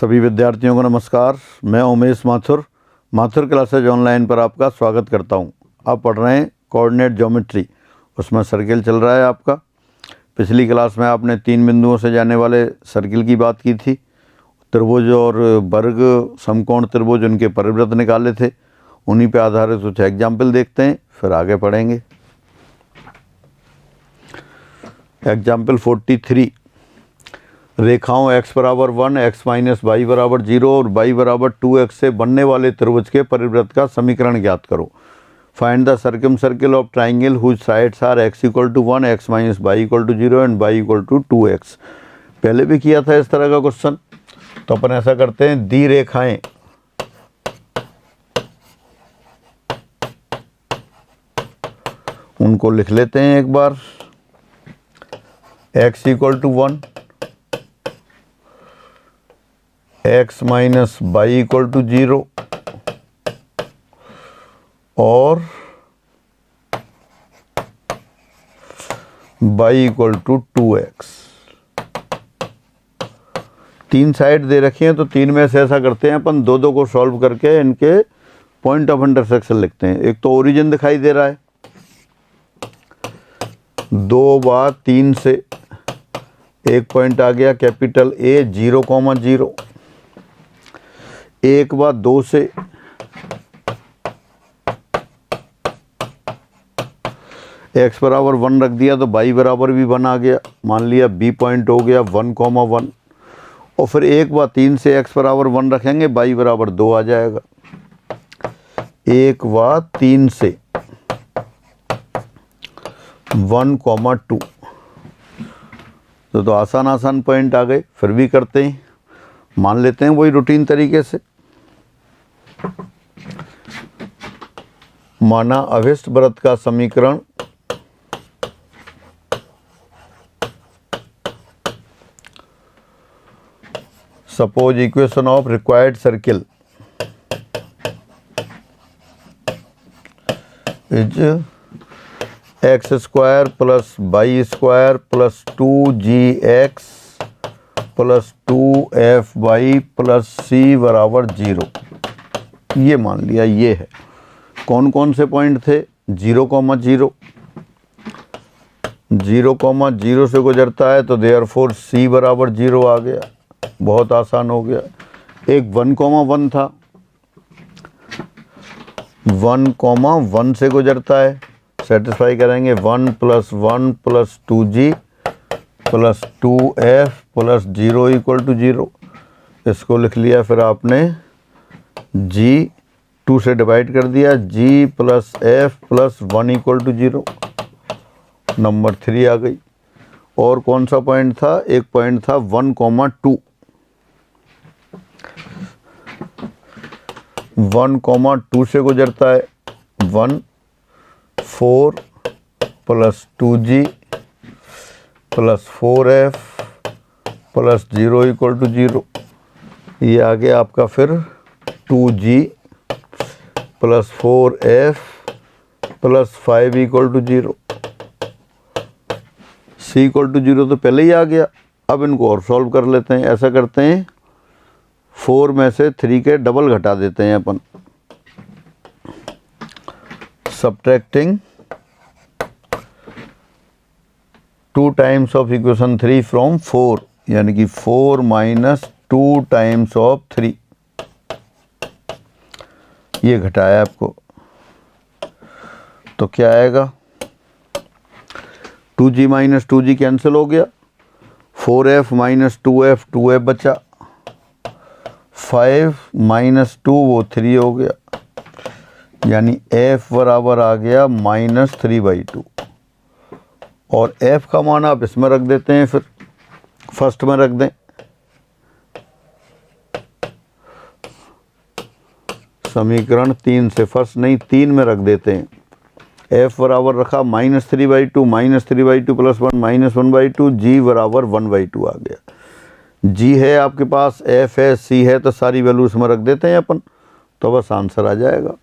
सभी विद्यार्थियों को नमस्कार। मैं उमेश माथुर क्लासेज ऑनलाइन पर आपका स्वागत करता हूं। आप पढ़ रहे हैं कोऑर्डिनेट ज्योमेट्री, उसमें सर्किल चल रहा है आपका। पिछली क्लास में आपने 3 बिंदुओं से जाने वाले सर्किल की बात की थी। त्रिभुज और वर्ग, समकोण त्रिभुज, उनके परिवृत्त निकाले थे। उन्हीं पे आधारित कुछ एग्जाम्पल देखते हैं, फिर आगे पढ़ेंगे। एग्जाम्पल 43, रेखाओं x बराबर 1, x माइनस y बराबर 0 और y बराबर 2x से बनने वाले त्रिभुज के परिवृत्त का समीकरण ज्ञात करो। Find the circumcircle of triangle whose sides are x equal to 1, x minus y equal to 0 and y equal to 2x। पहले भी किया था इस तरह का क्वेश्चन। तो अपन ऐसा करते हैं, दी रेखाएं उनको लिख लेते हैं एक बार। x equal to 1, x minus y equal to 0 और y equal to 2x। 3 side दे रखी हैं, तो 3 में से ऐसा करते हैं अपन, दो को सॉल्व करके इनके पॉइंट ऑफ इंटरसेक्शन लिखते हैं। एक तो ओरिजिन दिखाई दे रहा है, 2 बार 3 से एक पॉइंट आ गया कैपिटल A 0,0। एक बार 2 से x बराबर 1 रख दिया तो y बराबर भी 1 आ गया। मान लिया B पॉइंट हो गया 1,1। और फिर एक बार 3 से x बराबर 1 रखेंगे, y बराबर 2 आ जाएगा। एक बार 3 से 1,2। तो आसान पॉइंट आ गए। फिर भी करते हैं, मान लेते हैं वही रूटीन तरीके से। माना अभिष्ट वृत्त का समीकरण suppose equation of required circle is x square plus y square plus 2gx plus 2fy plus c बराबर 0। ये मान लिया। ये है, कौन कौन से पॉइंट थे? 0,0, 0,0 से गुजरता है तो देयरफॉर c बराबर 0 आ गया। बहुत आसान हो गया। एक 1,1 था, 1,1 से गुजरता है, सेटिस्फाई करेंगे। 1 plus 1 plus 2g plus 2f plus 0 equal to 0। इसको लिख लिया। फिर आपने g 2 से डिवाइड कर दिया, g plus f plus 1 equal to 0। Number 3 आ गई। और कौन सा पॉइंट था? एक पॉइंट था 1,2। 1,2 से गुजरता है, 1 4 plus 2g plus 4f plus 0 equal to 0। ये आ गया आपका फिर 2g plus 4f plus 5 equal to 0। c equal to 0 तो पहले ही आ गया। अब इनको और सॉल्व कर लेते हैं। ऐसा करते हैं, 4 में से 3 के डबल घटा देते हैं अपन। Subtracting 2 times of equation 3 from 4, यानी कि 4 माइनस 2 टाइम्स ऑफ 3। ये घटाया आपको, तो क्या आएगा? 2g माइनस 2g कैंसिल हो गया। 4f माइनस 2f, 2f बचा। 5 माइनस 2 वो 3 हो गया, यानी f बराबर आ गया -3/2। और f का मान आप इसमें रख देते हैं, फिर फर्स्ट में रख दें। समीकरण 3 से फर्स्ट नहीं, 3 में रख देते हैं। f बराबर रखा -3/2, -3/2 प्लस 1 -1/2, g बराबर 1/2 आ गया। g है आपके पास, f है, c है, तो सारी वैल्यू इसमें रख देते हैं अपन, तो बस आंसर आ जाएगा।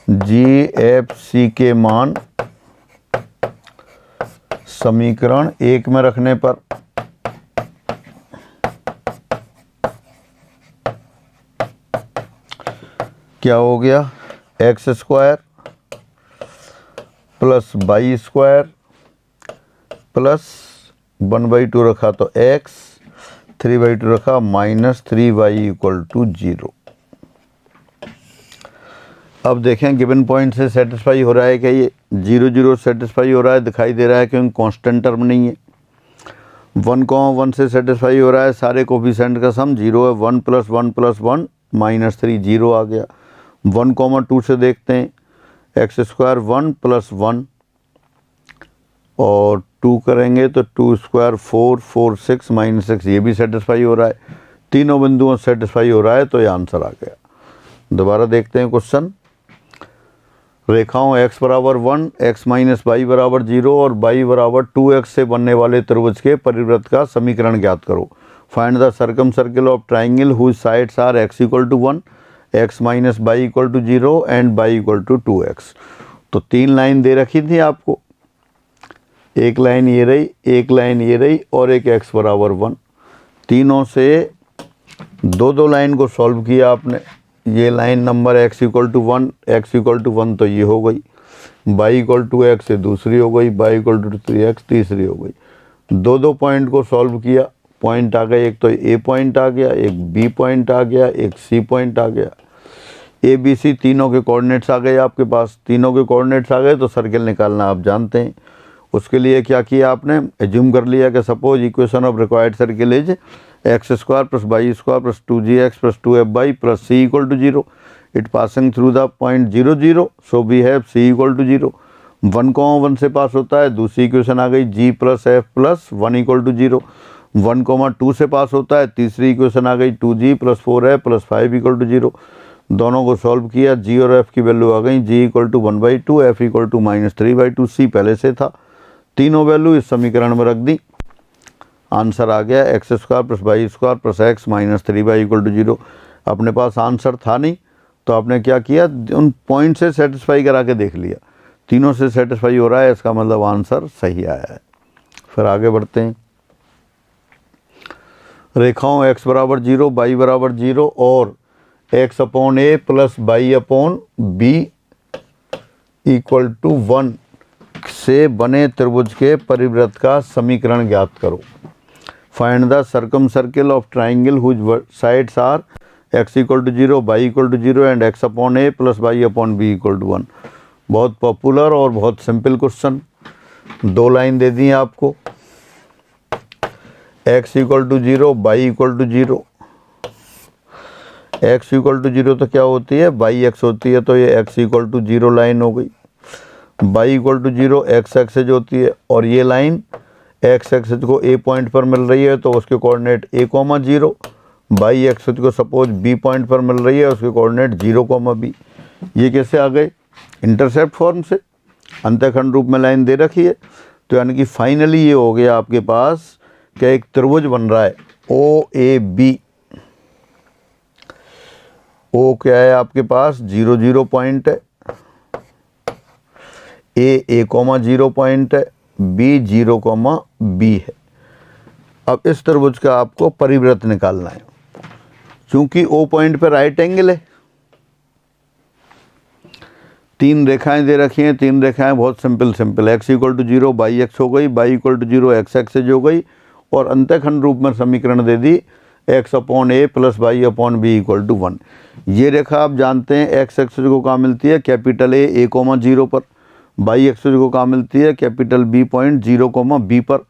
जी एफ सी के मान समीकरण 1 में रखने पर क्या हो गया, x square plus y square plus 1/2 रखा तो x, 3/2 रखा -3y = 0। अब देखें गिवन पॉइंट से सेटिस्फाई हो रहा है क्या, ये 0 0 सेटिस्फाई हो रहा है, दिखाई दे रहा है क्योंकि कांस्टेंट टर्म नहीं है। 1, 1 से सेटिस्फाई हो रहा है, सारे कोफिशिएंट का सम 0 है। 1 + 1 + 1 -3 0 आ गया। 1, 2 से देखते हैं, x स्क्वायर 1 + 1 और 2 करेंगे तो 2 स्क्वायर 4, 4 6 -6, ये भी सेटिस्फाई हो रहा है। तीनों बिंदुओं सेटिस्फाई हो रहा है तो ये आंसर आ गया। दोबारा देखते हैं क्वेश्चन। रेखाओं x = 1, x - y = 0 और y = 2x से बनने वाले त्रिभुज के परिवृत्त का समीकरण ज्ञात करो। Find the circumcircle of triangle whose sides are x = 1, x - y = 0 and y = 2x। तो 3 लाइन दे रखी थी आपको, एक लाइन ये रही, एक लाइन ये रही और एक x = 1। तीनों से 2 लाइन को सॉल्व किया आपने। ये लाइन नंबर x = 1, x = 1 तो ये हो गई, y = 2x ये दूसरी हो गई, y = 3x तीसरी हो गई। 2 पॉइंट को सॉल्व किया, पॉइंट आ गए, एक तो a पॉइंट आ गया, एक b पॉइंट आ गया, एक c पॉइंट आ गया। a b c तीनों के कोऑर्डिनेट्स आ गए आपके पास। तीनों के कोऑर्डिनेट्स आ गए तो सर्किल निकालना आप जानते हैं। उसके लिए क्या किया आपने, एज्यूम कर लिया कि suppose equation of required circle is x² + y² + 2gx + 2fy + c = 0। It passing through the point 0 0, so we have c = 0। 1, 1 से पास होता है, दूसरी इक्वेशन आ गई g + f + 1 = 0। 1, 2 से पास होता है, तीसरी इक्वेशन आ गई 2g + 4f + 5 = 0। दोनों को सॉल्व किया, g और f की वैल्यू आ गई, g = 1/2, f = -3/2, c पहले से था। तीनों वैल्यू इस समीकरण में रख दी, आंसर आ गया x² + y² + x - 3y = 0। अपने पास आंसर था नहीं तो आपने क्या किया, उन पॉइंट से सेटिस्फाई करा के देख लिया। तीनों से सेटिस्फाई हो रहा है, इसका मतलब आंसर सही आया है। फिर आगे बढ़ते हैं। रेखाओं x = 0, y = 0 और x/a + y/b = 1 से बने त्रिभुज के परिवृत्त का समीकरण ज्ञात करो। Find the circumcircle of triangle whose sides are x = 0, y = 0 and x/a + y/b = 1। बहुत पॉपुलर और बहुत सिंपल क्वेश्चन। 2 लाइन दे दी आपको, x = 0, y = 0। x = 0 तो क्या होती है, yx होती है, तो ये x = 0 लाइन हो गई। y = 0 x एक्सिस होती है और ये लाइन x एक्सिस को a पॉइंट पर मिल रही है तो उसके कोऑर्डिनेट a, 0। y एक्सिस को सपोज b पॉइंट पर मिल रही है, उसके कोऑर्डिनेट 0, b। ये कैसे आ गए, इंटरसेप्ट फॉर्म से। अंतःखंड रूप में लाइन दे रखी है, तो यानी कि फाइनली ये हो गया आपके पास कि एक त्रिभुज बन रहा है OAB। O क्या है आपके पास, 0 0 पॉइंट है, A 0 पॉइंट है, B 0, B है। अब इस त्रिभुज का आपको परिवृत्त निकालना है। चूंकि O पॉइंट पर राइट एंगल है, 3 रेखाएं दे रखी हैं, 3 रेखाएं बहुत सिंपल x = 0, yx हो गई, y = 0, x एक्सिस हो गई और अंतःखंड रूप में समीकरण दे दी x/a + y/b = 1। ये रेखा आप जानते हैं x एक्सिस को कहाँ मिलती है, कैपिटल A 0 पर। y एक्सिस को कहाँ मिलती है, कैपिटल B पॉइंट 0, B पर।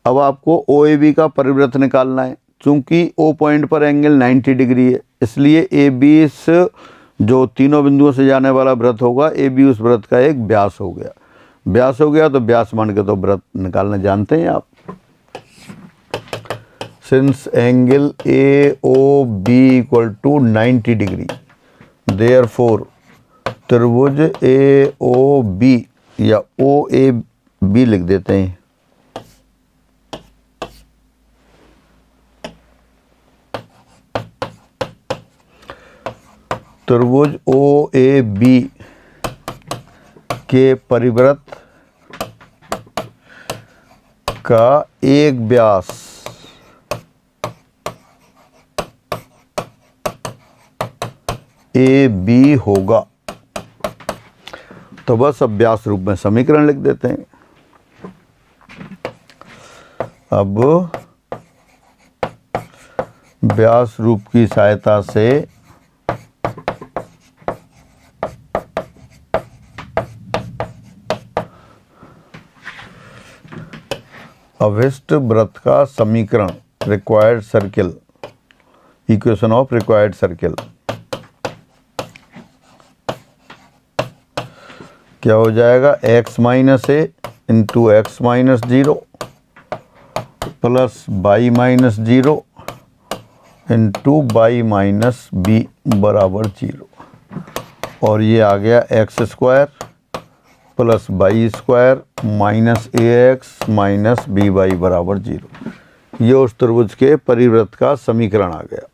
अब आपको OAB का परिवृत्त निकालना है। चूंकि O पॉइंट पर एंगल 90 डिग्री है, इसलिए AB इस जो तीनों बिंदुओं से जाने वाला वृत्त होगा, AB उस वृत्त का एक व्यास हो गया। व्यास हो गया तो व्यास मान के तो वृत्त निकालना जानते हैं आप। Since angle AOB = 90 degree, therefore त्रिभुज AOB या OAB लिख देते हैं। त्रिभुज OAB के परिवृत्त का एक व्यास ए बी होगा। तो बस अब व्यास रूप में समीकरण लिख देते हैं। अब व्यास रूप की सहायता से अभिष्ट वृत्त का समीकरण, required circle, equation of required circle, क्या हो जाएगा? x minus a into x minus zero plus y minus zero into y minus b बराबर जीरो, और ये आ गया x square plus y square minus a x minus b y बराबर जीरो। ये उस त्रिभुज के परिवृत्त का समीकरण आ गया।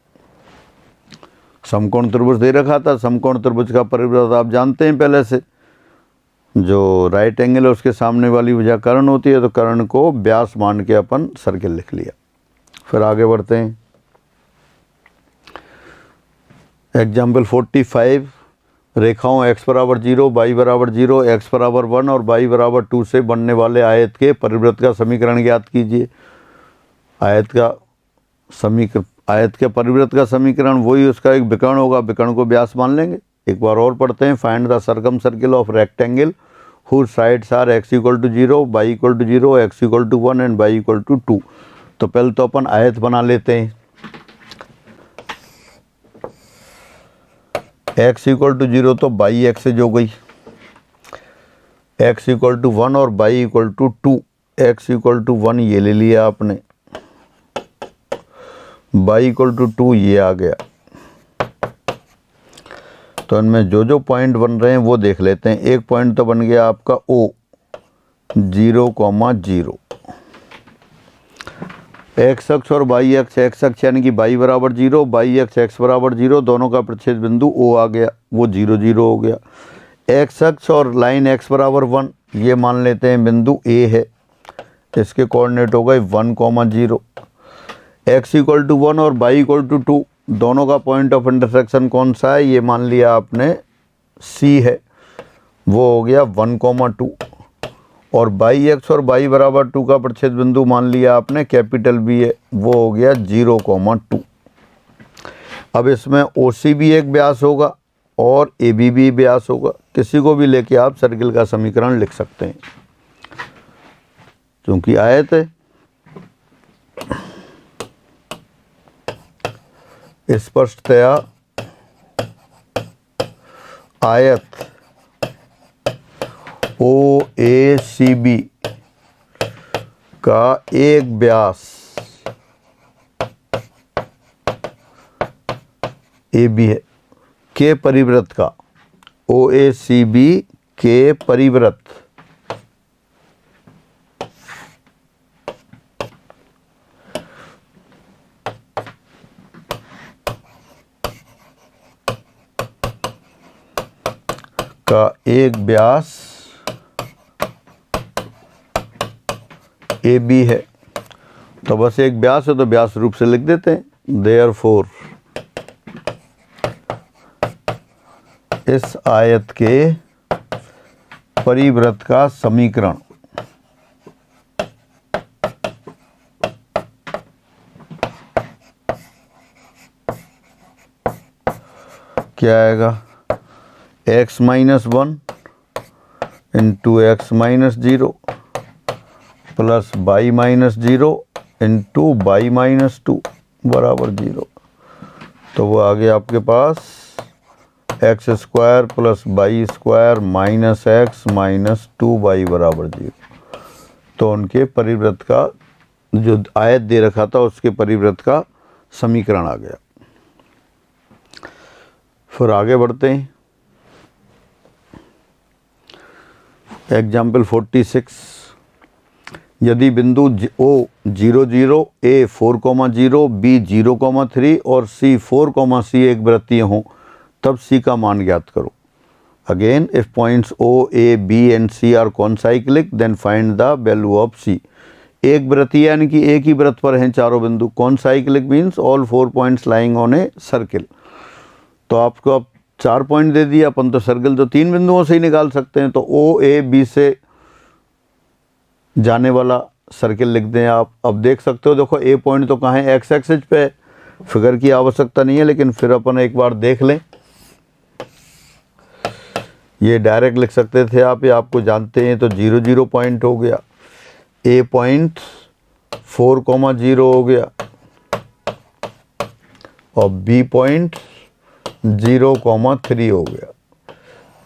समकोण त्रिभुज दे रखा था। समकोण त्रिभुज का परिवृत्त आप जानते हैं पहले से, जो राइट एंगल है उसके सामने वाली भुजा कर्ण होती है, तो कर्ण को व्यास मान के अपन सर्किल लिख लिया। फिर आगे बढ़ते हैं। एग्जाम्पल 45, रेखाओं x बराबर 0, y बराबर 0, x बराबर 1 और y बराबर 2 से बनने वाले आयत के परिवृत्त का समीकरण ज्ञात कीजिए। आयत के परिवृत्त का समीकरण वही उसका एक विकर्ण होगा, विकर्ण को व्यास मान लेंगे। एक बार और पढ़ते हैं। Find the circumcircle of rectangle whose sides are x equal to 0, y equal to 0, x equal to 1 and y equal to 2। तो पहले तो अपन आयत बना लेते हैं। x इक्वल टू 0 तो बाई एक्स हो गई, x इक्वल टू 1 और y equal to 2, x equal to 1 ये ले लिया आपने, y इक्वल टू 2 ये आ गया। तो इनमें जो जो पॉइंट बन रहे हैं वो देख लेते हैं। एक पॉइंट तो बन गया आपका O 0,0, एक्स अक्ष और वाई अक्ष, एक्स अक्ष यानी कि y बराबर 0, वाई अक्ष x बराबर 0, दोनों का प्रतिच्छेद बिंदु O आ गया, वो 0, 0 हो गया। एक्स अक्ष और लाइन x बराबर 1 ये मान लेते हैं बिंदु A है, इसके कोऑर्डिनेट हो गए 1,0। x इक्वल टू 1 और y इक्वल टू 2, दोनों का पॉइंट ऑफ इंटरसेक्शन कौन सा है? ये मान लिया आपने C है, वो हो गया 1,2। और बाई एक्स और y बराबर 2 का प्रतिच्छेद बिंदु मान लिया आपने कैपिटल B है, वो हो गया 0,2। अब इसमें OC भी एक व्यास होगा और AB भी व्यास होगा। किसी को भी लेके आप सर्किल का समीकरण लिख सकते हैं, क्योंकि आयत है। स्पष्टतया आयत OACB का एक व्यास AB है, के परिवृत्त का, OACB के परिवृत्त का एक व्यास AB है। तो बस एक व्यास है तो व्यास रूप से लिख देते हैं। देयरफॉर इस आयत के परिवृत्त का समीकरण क्या आएगा? x minus 1 into x minus 0 plus y minus 0 into y minus 2 बराबर 0। तो वो आ गया आपके पास x square plus y square minus x minus 2y बराबर 0। तो उनके परिवृत्त का जो आयत दे रखा था उसके परिवृत्त का समीकरण आ गया। फिर आगे बढ़ते हैं। एग्जाम्पल 46, यदि बिंदु O 0, 0, A 4,0, B 0,3 और C 4,C एक वृत्तीय हों, तब C का मान ज्ञात करो। Again if points O, A, B and C are concyclic then find the value of C। एक वृत्तीय यानी कि एक ही वृत्त पर हैं चारों बिंदु। Concyclic means all 4 points lying on a circle. तो आपको अब 4 पॉइंट दे दिया अपन, तो सर्किल तो 3 बिंदुओं से ही निकाल सकते हैं। तो ओ ए बी से जाने वाला सर्किल लिख दें आप। अब देख सकते हो, देखो ए पॉइंट तो कहाँ है, एक्स एक्सिस पे है, फिगर की आवश्यकता नहीं है, लेकिन फिर अपन एक बार देख लें। ये डायरेक्ट लिख सकते थे आप, ये आपको जानते हैं। तो 0 0 पॉइंट हो गया, ए पॉइंट 4,0 हो गया और बी पॉइंट 0,3 हो गया।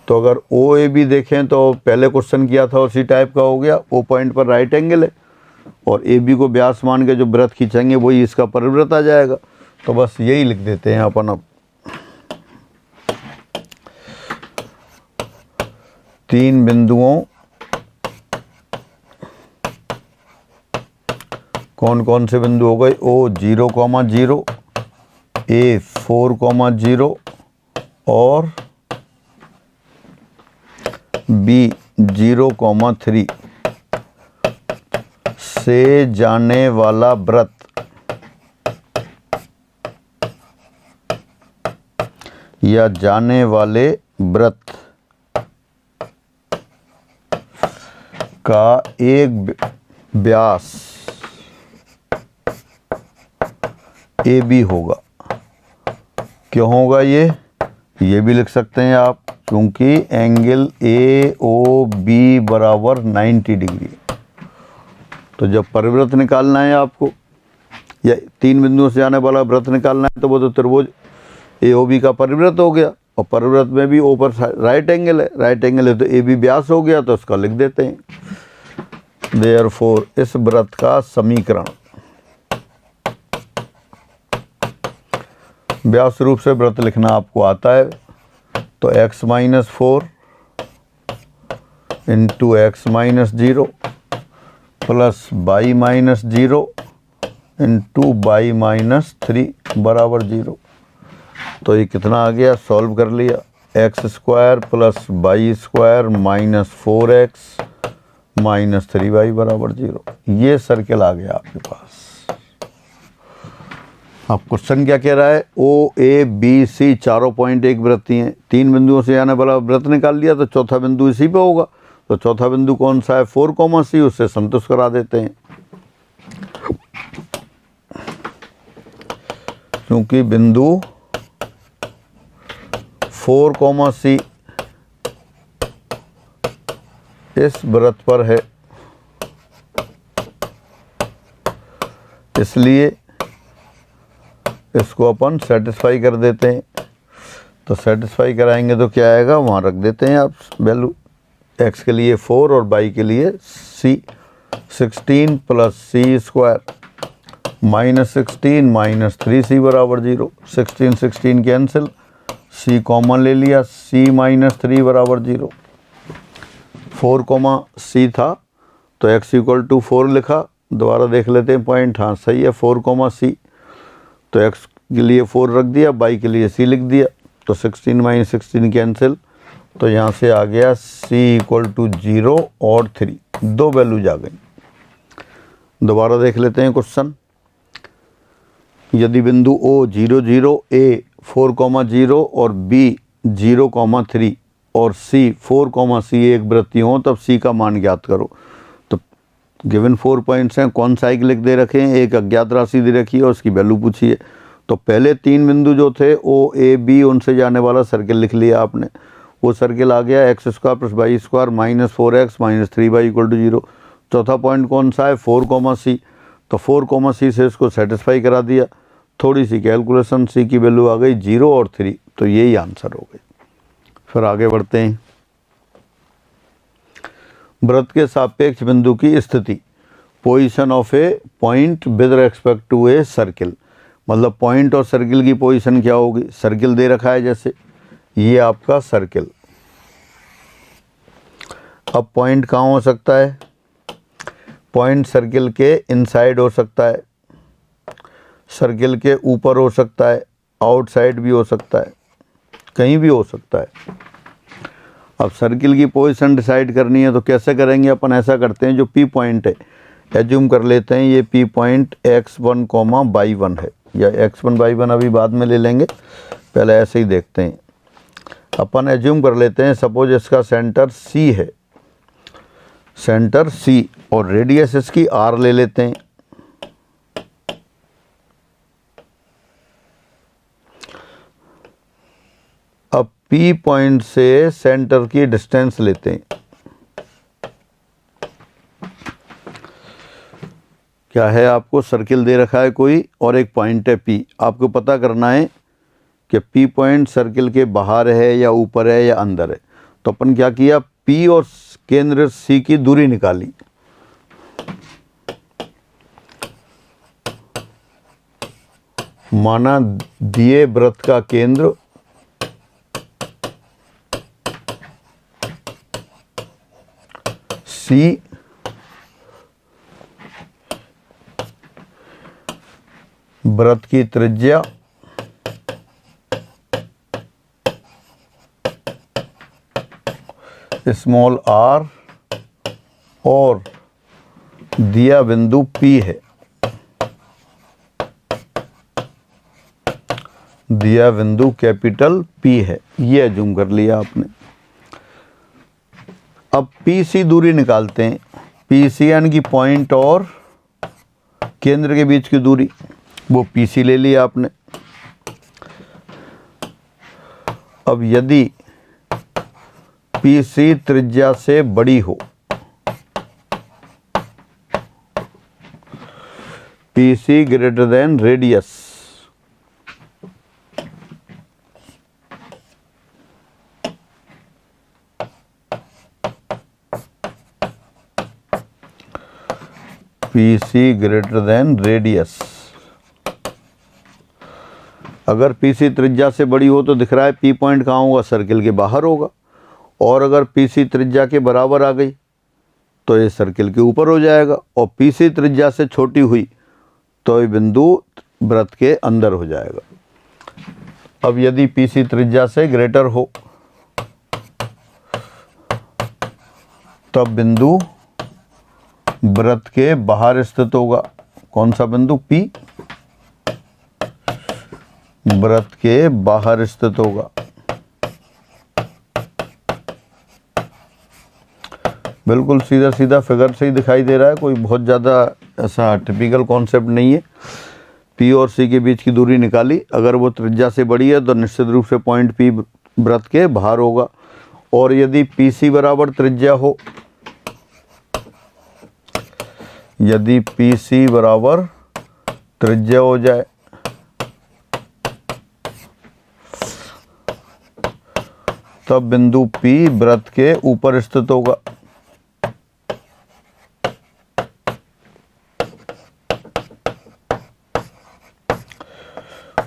तो अगर ओ ए बी देखें तो पहले क्वेश्चन किया था उसी टाइप का हो गया। ओ पॉइंट पर राइट एंगल है और ए बी को व्यास मान के जो वृत्त खींचेंगे वही इसका परिवृत्त आ जाएगा। तो बस यही लिख देते हैं अपन। अब 3 बिंदुओं, कौन कौन से बिंदु हो गए, ओ 0,0, ए 4,0 और बी 0,3 से जाने वाला वृत्त या जाने वाले वृत्त का एक व्यास ए बी होगा। क्यों होगा ये भी लिख सकते हैं आप, क्योंकि एंगल ए ओ बी बराबर 90 डिग्री। तो जब परिवृत्त निकालना है आपको या 3 बिंदुओं से जाने वाला वृत्त निकालना है, तो वो तो त्रिभुज ए ओ बी का परिवृत्त हो गया और परिवृत्त में भी ओ पर राइट एंगल है, राइट एंगल है तो ए बी व्यास हो गया, तो उसका लिख देते हैं। देयरफॉर इस वृत्त का समीकरण, व्यास रूप से वृत्त लिखना आपको आता है, तो x - 4 into x - 0 plus y - 0 into y - 3 बराबर 0। तो ये कितना आ गया, सॉल्व कर लिया, x² plus y² minus 4x minus 3y बराबर 0। ये सर्किल आ गया आपके पास। अब क्वेश्चन क्या कह रहा है, ओ ए बी सी चारों पॉइंट एक वृत्त हैं, 3 बिंदुओं से आने वाला वृत्त निकाल लिया, तो चौथा बिंदु इसी पे होगा। तो चौथा बिंदु कौन सा है, 4,C, उससे संतुष्ट करा देते हैं। क्योंकि बिंदु 4,C इस वृत्त पर है, इसलिए इसको अपन सेटिस्फाई कर देते हैं। तो सेटिस्फाई कराएंगे तो क्या आएगा, वहाँ रख देते हैं आप वैल्यू, x के लिए 4 और y के लिए c। 16 plus c² minus 16 minus 3c बराबर 0। 16 कैंसिल, c कॉमन ले लिया, c माइनस 3 बराबर 0। 4,C था तो x = 4 लिखा। दोबारा देख लेते हैं पॉइंट, हाँ सही है, 4,C। तो x के लिए 4 रख दिया, y के लिए c लिख दिया। तो 16 माइनस 16 कैंसिल, तो यहाँ से आ गया c = 0 और 3, 2 वैल्यूज आ गई। दोबारा देख लेते हैं क्वेश्चन। यदि बिंदु O 0 0, A 4,0 और B 0,3 और C 4,C एक वृत्ति हो, तब C का मान ज्ञात करो। तो गिवन 4 पॉइंट्स हैं, कौन सा एक लिख दे रखे हैं, एक अज्ञात राशि दे रखी है और उसकी वैल्यू पूछी है। तो पहले 3 बिंदु जो थे O A B, उनसे जाने वाला सर्किल लिख लिया आपने। वो सर्किल आ गया x² plus y² minus 4x minus 3y = 0। चौथा पॉइंट कौन सा है, 4,C। तो 4,C से इसको सेटिस्फाई करा दिया। थोड़ी सी कैलकुलेशन, C की वैल्यू आ गई 0 और 3, तो यही आंसर हो गई। फिर आगे बढ़ते हैं। वृत्त के सापेक्ष बिंदु की स्थिति, position of a point with respect to a circle. मतलब पॉइंट और सर्किल की पोजीशन क्या होगी, सर्किल दे रखा है जैसे ये आपका सर्किल। अब पॉइंट कहाँ हो सकता है, पॉइंट सर्किल के इनसाइड हो सकता है, सर्किल के ऊपर हो सकता है, आउटसाइड भी हो सकता है, कहीं भी हो सकता है। अब सर्किल की पोजीशन डिसाइड करनी है तो कैसे करेंगे, अपन ऐसा करते हैं, जो पी पॉइंट है एज्यूम कर लेते हैं ये पी पॉइंट x1, y1 है, या x1 y1 अभी बाद में ले लेंगे, पहले ऐसे ही देखते हैं। अपन एज्यूम कर लेते हैं, सपोज इसका सेंटर सी है, सेंटर सी, और रेडियस इसकी आर ले लेते हैं। अब पी पॉइंट से सेंटर की डिस्टेंस लेते हैं। क्या है, आपको सर्किल दे रखा है कोई और एक पॉइंट है पी, आपको पता करना है कि पी पॉइंट सर्किल के बाहर है या ऊपर है या अंदर है। तो अपन क्या किया, पी और केंद्र सी की दूरी निकाली। माना दिए वृत्त का केंद्र सी, वृत्त की त्रिज्या स्मॉल आर, और दिया बिंदु P है, दिया बिंदु कैपिटल P है, ये एज्यूम कर लिया आपने। अब PC दूरी निकालते हैं। PC यानी कि पॉइंट और केंद्र के बीच की दूरी, वो PC ले लिया आपने। अब यदि PC त्रिज्या से बड़ी हो, PC greater than radius, PC greater than radius. अगर PC त्रिज्या से बड़ी हो तो दिख रहा है P पॉइंट कहाँ होगा, सर्किल के बाहर होगा, और अगर PC त्रिज्या के बराबर आ गई तो ये सर्किल के ऊपर हो जाएगा, और PC त्रिज्या से छोटी हुई तो ये बिंदु वृत्त के अंदर हो जाएगा। अब यदि PC त्रिज्या से ग्रेटर हो तब बिंदु वृत्त के बाहर स्थित होगा। कौन सा बिंदु, P, वृत्त के बाहर स्थित होगा। बिल्कुल सीधा सीधा फिगर से ही दिखाई दे रहा है, कोई बहुत ज़्यादा ऐसा टिपिकल कॉन्सेप्ट नहीं है। P और C के बीच की दूरी निकाली, अगर वो त्रिज्या से बड़ी है तो निश्चित रूप से पॉइंट P वृत्त के बाहर होगा, और यदि PC बराबर त्रिज्या हो, यदि PC बराबर त्रिज्या हो जाए तब बिंदु P वृत्त के ऊपर स्थित होगा।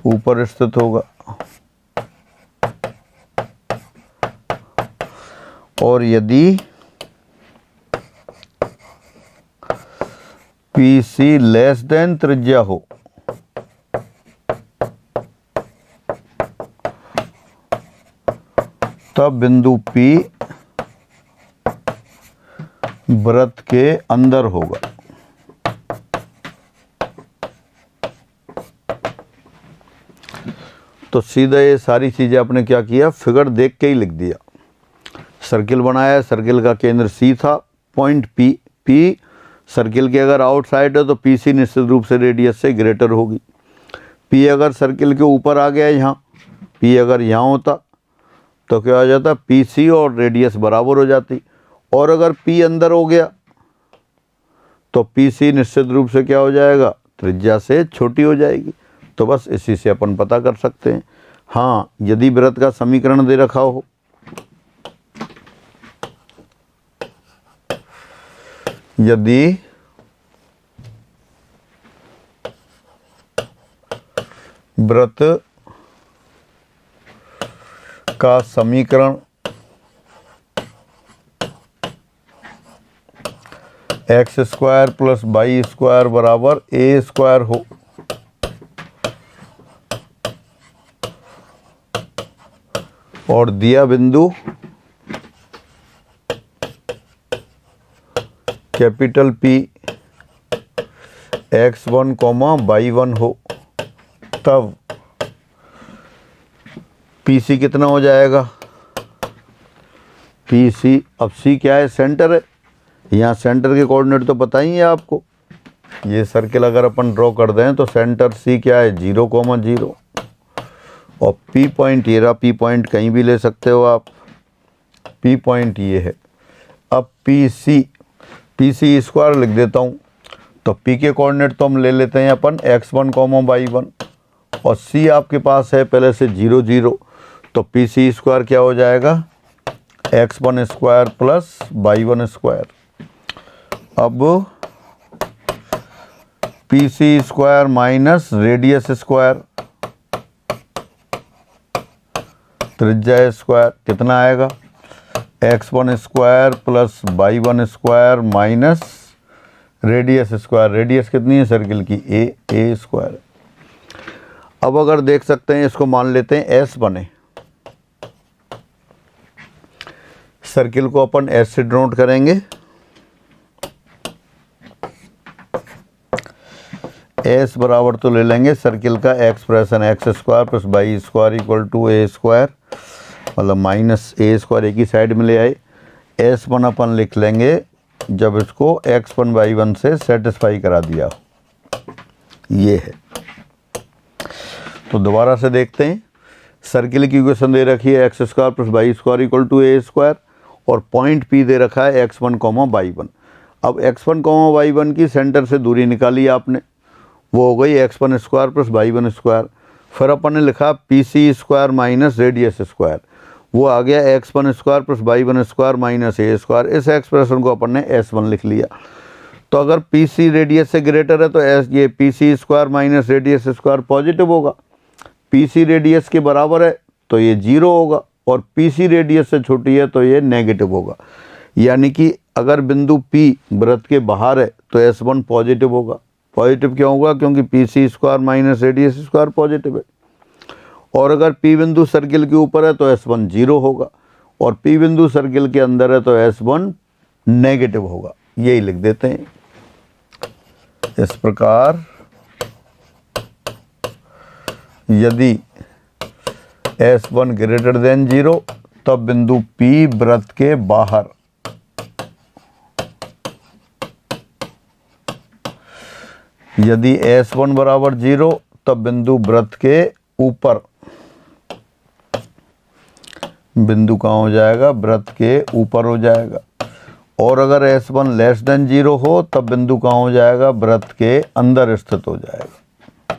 ऊपर स्थित होगा, और यदि PC लेस देन त्रिज्या हो तब बिंदु P वृत्त के अंदर होगा। तो सीधा ये सारी चीज़ें आपने क्या किया, फिगर देख के ही लिख दिया। सर्किल बनाया, सर्किल का केंद्र C था, पॉइंट P सर्किल के अगर आउटसाइड है तो PC निश्चित रूप से रेडियस से ग्रेटर होगी। P अगर सर्किल के ऊपर आ गया यहाँ, P अगर यहाँ होता तो क्या हो जाता, PC और रेडियस बराबर हो जाती, और अगर P अंदर हो गया तो PC निश्चित रूप से क्या हो जाएगा, त्रिज्या से छोटी हो जाएगी। तो बस इसी से अपन पता कर सकते हैं। हाँ, यदि वृत्त का समीकरण दे रखा हो, यदि वृत्त का समीकरण x square plus y square बराबर ए स्क्वायर हो, और दिया बिंदु कैपिटल P x1, y1 हो, तब PC कितना हो जाएगा, पी सी, अब सी क्या है, सेंटर है, यहाँ सेंटर के कोऑर्डिनेट तो पता ही है आपको। ये सर्किल अगर अपन ड्रॉ कर दें तो सेंटर सी क्या है, 0,0, और पी पॉइंट ये रहा, पी पॉइंट कहीं भी ले सकते हो आप, पी पॉइंट ये है। अब पी सी स्क्वायर लिख देता हूँ, तो पी के कोऑर्डिनेट तो हम ले लेते हैं अपन x1, y1, और सी आपके पास है पहले से 0, 0, तो पी सी स्क्वायर क्या हो जाएगा, x1 square plus y1 square. अब P C square minus radius square, त्रिज्या स्क्वायर, कितना आएगा, x1 square plus y1 square minus radius square. Radius कितनी है सर्किल की, ए स्क्वायर। अब अगर देख सकते हैं, इसको मान लेते हैं S बने, सर्किल को अपन S से डिनोट करेंगे। S बराबर तो ले लेंगे सर्किल का expression x square plus y square equal to a square, मतलब माइनस ए स्क्वायर एक ही साइड में ले आए। S1 अपन लिख लेंगे जब इसको x1 y1 से सेटिस्फाई करा दिया, ये है। तो दोबारा से देखते हैं, सर्किल की इक्वेशन दे रखी है x square plus y square equal to a square, और पॉइंट P दे रखा है x1, y1। अब x1, y1 की सेंटर से दूरी निकाली आपने, वो हो गई x1 square plus y1 square. फिर अपन ने लिखा P C square minus radius square, वो आ गया x1 square plus y1 square minus a square. इस एक्सप्रेशन को अपन ने S1 लिख लिया। तो अगर पी सी रेडियस से ग्रेटर है तो ये P C square minus radius square positive होगा, पी सी रेडियस के बराबर है तो ये 0 होगा, और पी सी रेडियस से छोटी है तो ये नेगेटिव होगा। यानी कि अगर बिंदु P वृत्त के बाहर है तो S1 पॉजिटिव होगा। पॉजिटिव क्यों होगा, क्योंकि P C square minus radius square positive है। और अगर P बिंदु सर्किल के ऊपर है तो S1 0 होगा, और P बिंदु सर्किल के अंदर है तो S1 नेगेटिव होगा। यही लिख देते हैं इस प्रकार, यदि S1 ग्रेटर देन 0 तब बिंदु P वृत्त के बाहर, यदि S1 बराबर 0 तब बिंदु वृत्त के ऊपर, बिंदु कहाँ हो जाएगा, वृत्त के ऊपर हो जाएगा। और अगर S1 लेस देन 0 हो तब बिंदु कहाँ हो जाएगा, वृत्त के अंदर स्थित हो जाएगा।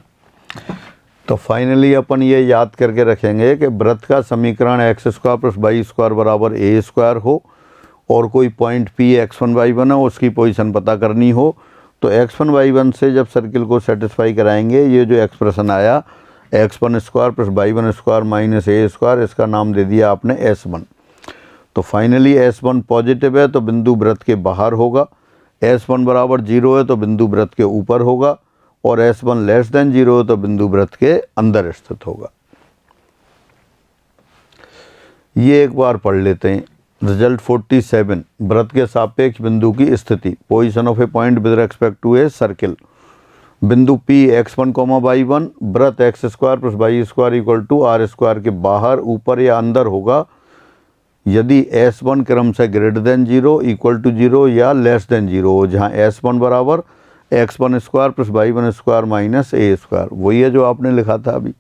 तो फाइनली अपन ये याद करके रखेंगे कि वृत्त का समीकरण x square plus y square बराबर ए स्क्वायर हो, और कोई पॉइंट P x1 y1 हो, उसकी पोजीशन पता करनी हो, तो x1 y1 से जब सर्किल को सेटिस्फाई कराएंगे, ये जो एक्सप्रेशन आया x1 square plus y1 square minus a square, इसका नाम दे दिया आपने S1। तो फाइनली S1 पॉजिटिव है तो बिंदु वृत्त के बाहर होगा, S1 बराबर 0 है तो बिंदु वृत्त के ऊपर होगा, और S1 लेस देन 0 है तो बिंदु वृत्त के अंदर स्थित होगा। ये एक बार पढ़ लेते हैं। रिजल्ट 47, वृत्त के सापेक्ष बिंदु की स्थिति, position of a point with respect to a circle. बिंदु P x1, y1 वृत्त x square plus y square equal to r square के बाहर, ऊपर या अंदर होगा यदि S1 क्रम से ग्रेटर देन 0, इक्वल टू 0 या लेस देन 0 हो, जहाँ S1 बराबर x1 square plus y1 square minus a square, वही है जो आपने लिखा था अभी।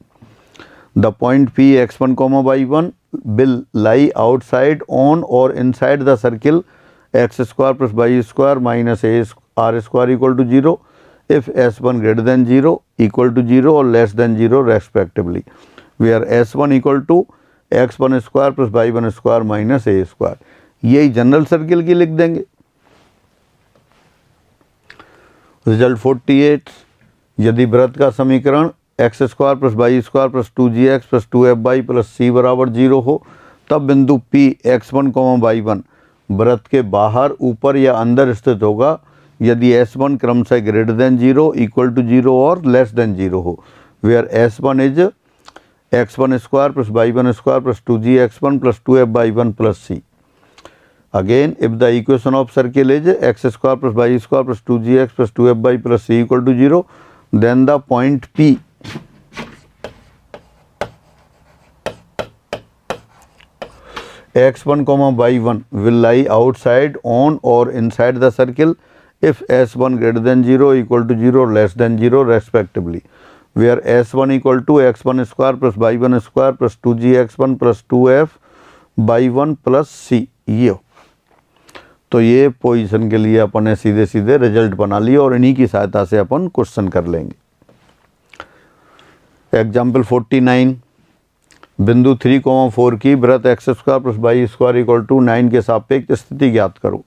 The point P x1, y1 will lie outside on और inside the circle x square plus y square minus a r square equal to 0 if S1 greater than 0, equal to 0 or less than 0 respectively, where S1 equal to x1 square plus y1 square minus a square. यही general circle की लिख देंगे। Result 48, यदि वृत्त का समीकरण x square plus y square plus 2gx plus 2fy plus c बराबर 0 हो, तब बिंदु P x1, y1 वृत्त के बाहर, ऊपर या अंदर स्थित होगा यदि S1 क्रम से ग्रेटर देन 0, इक्वल टू 0 और लेस देन 0 हो, where S1 is x1 square plus y1 square plus 2gx1 plus 2fy1 plus c। Again if the equation of circle is x square plus y square plus 2gx plus 2fy plus c equal to 0, then the point P x1 comma y1 will lie outside, on or inside the circle if s1 greater than 0, equal to 0, less than 0 respectively, where s1 equal to x1 square plus y1 square plus 2gx1 plus 2f y1 plus c. ये तो ये position के लिए अपन ने सीधे सीधे result बना लिए और इन्हीं की सहायता से अपन क्वेश्चन कर लेंगे। एग्जाम्पल 49, बिंदु 3,4 की वृत्त x square plus y square equal to 9 के सापेक्ष स्थिति ज्ञात करो।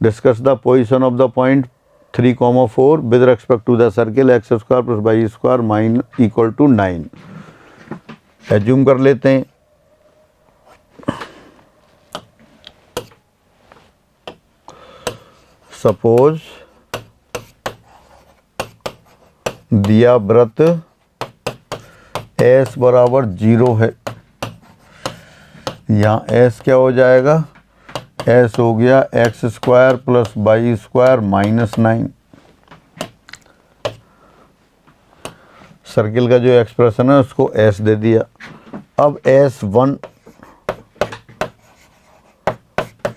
Discuss the position of the point 3,4 with respect to the circle x square plus y square mine equal to 9। Assume कर लेते हैं सपोज दिया वृत्त s बराबर 0 है, यहाँ s क्या हो जाएगा, s हो गया x square plus y square minus 9। Circle का जो एक्सप्रेशन है उसको s दे दिया। अब s1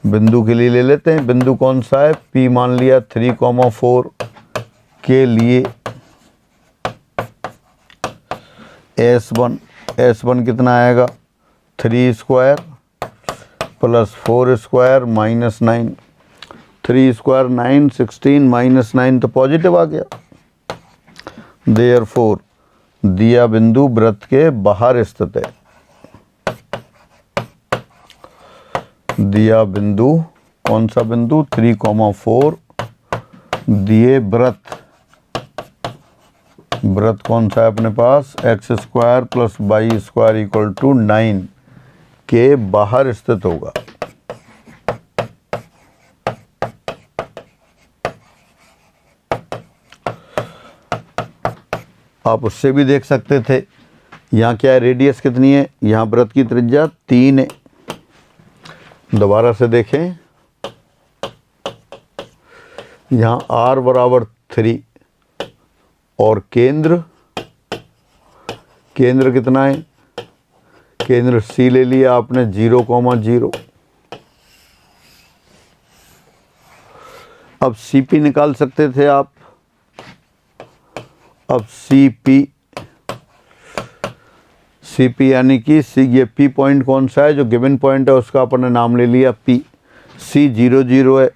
बिंदु के लिए ले लेते हैं। बिंदु कौन सा है, P मान लिया 3,4 के लिए S1 कितना आएगा, 3 square plus 4 square minus 9, 3 square 9, 16 minus 9 तो पॉजिटिव आ गया। देयरफॉर दिया बिंदु वृत्त के बाहर स्थित है। दिया बिंदु कौन सा बिंदु, 3,4 दिए वृत्त कौन सा है अपने पास, x square plus y square equal to 9 के बाहर स्थित होगा। आप उससे भी देख सकते थे, यहाँ क्या है, रेडियस कितनी है, यहाँ वृत्त की त्रिज्या 3 है। दोबारा से देखें, यहाँ r बराबर 3 और केंद्र कितना है, केंद्र C ले लिया आपने 0,0। अब CP निकाल सकते थे आप। अब CP यानी कि ये P पॉइंट कौन सा है, जो गिवन पॉइंट है उसका अपन ने नाम ले लिया P। C 0, 0 है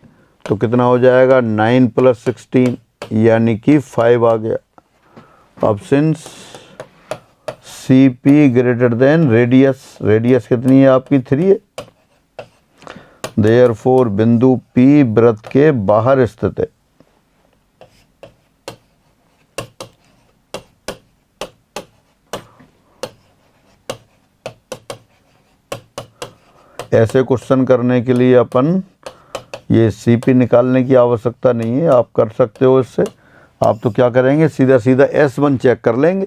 तो कितना हो जाएगा, 9 प्लस 16 यानी कि 5 आ गया। अब since CP greater than radius कितनी है आपकी, 3 है। देयरफॉर बिंदु P वृत्त के बाहर स्थित है। ऐसे क्वेश्चन करने के लिए अपन ये CP निकालने की आवश्यकता नहीं है, आप कर सकते हो इससे। आप तो क्या करेंगे, सीधा S1 चेक कर लेंगे।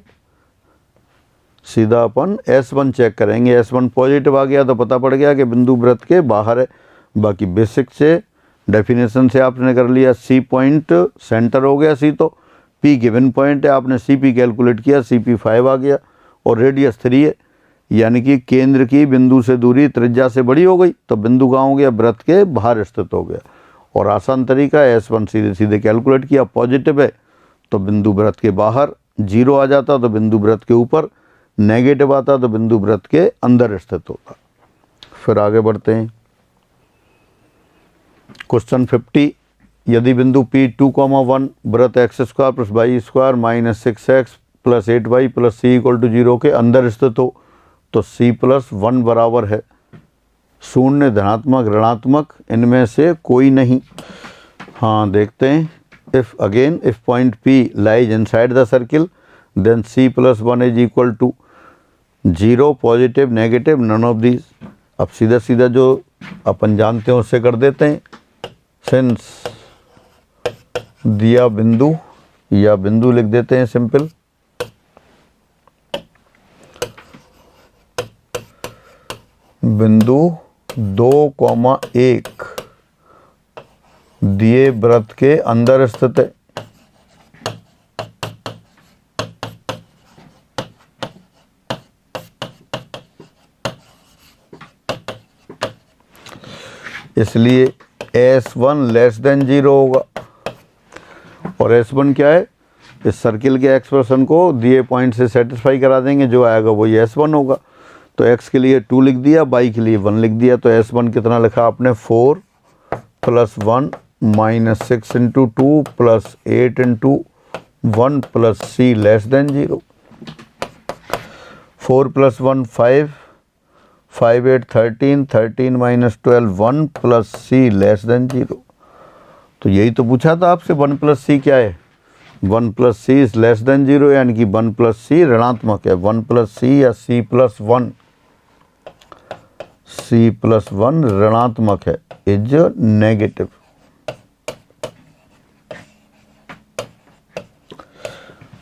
सीधा अपन S1 चेक करेंगे, S1 पॉजिटिव आ गया तो पता पड़ गया कि बिंदु वृत्त के बाहर है। बाकी बेसिक से डेफिनेशन से आपने कर लिया। C पॉइंट सेंटर हो गया, C तो P गिवन पॉइंट है, आपने CP कैलकुलेट किया, CP 5 आ गया और रेडियस 3 है, यानी कि केंद्र की बिंदु से दूरी त्रिज्या से बड़ी हो गई तो बिंदु कहाँ हो गया, वृत्त के बाहर स्थित हो गया। और आसान तरीका है, S1 सीधे कैलकुलेट किया, पॉजिटिव है तो बिंदु वृत्त के बाहर, 0 आ जाता तो बिंदु वृत्त के ऊपर, नेगेटिव आता तो बिंदु वृत्त के अंदर स्थित होता। फिर आगे बढ़ते हैं। क्वेश्चन 50, यदि बिंदु P 2,1 वृत्त x square plus y square minus 6x plus 8y plus C equal to 0 के अंदर स्थित हो तो C प्लस 1 बराबर है शून्य, धनात्मक, ऋणात्मक, इनमें से कोई नहीं। हाँ देखते हैं। If point P lies inside the circle then C plus 1 is equal to 0, positive, negative, none of these. अब सीधा जो अपन जानते हैं उससे कर देते हैं। सिंस दिया बिंदु या बिंदु लिख देते हैं सिंपल, बिंदु 2,1 दिए वृत्त के अंदर स्थित है। इसलिए S1 लेस देन 0 होगा। और S1 क्या है, इस सर्किल के एक्सप्रेशन को दिए पॉइंट से सेटिस्फाई करा देंगे, जो आएगा वही S1 होगा। तो x के लिए 2 लिख दिया, y के लिए 1 लिख दिया। तो S1 कितना लिखा आपने, 4 + 1 - 6 × 2 + 8 × 1 + c less than 0। 4 + 1 5, 5 8 13, 13 - 12 1 + c less than 0। तो यही तो पूछा था आपसे, 1 + c क्या है, 1 + c इज लेस देन 0, यानी कि 1 + c ऋणात्मक है। 1 + c या c + 1, c + 1 ऋणात्मक है, इज नेगेटिव।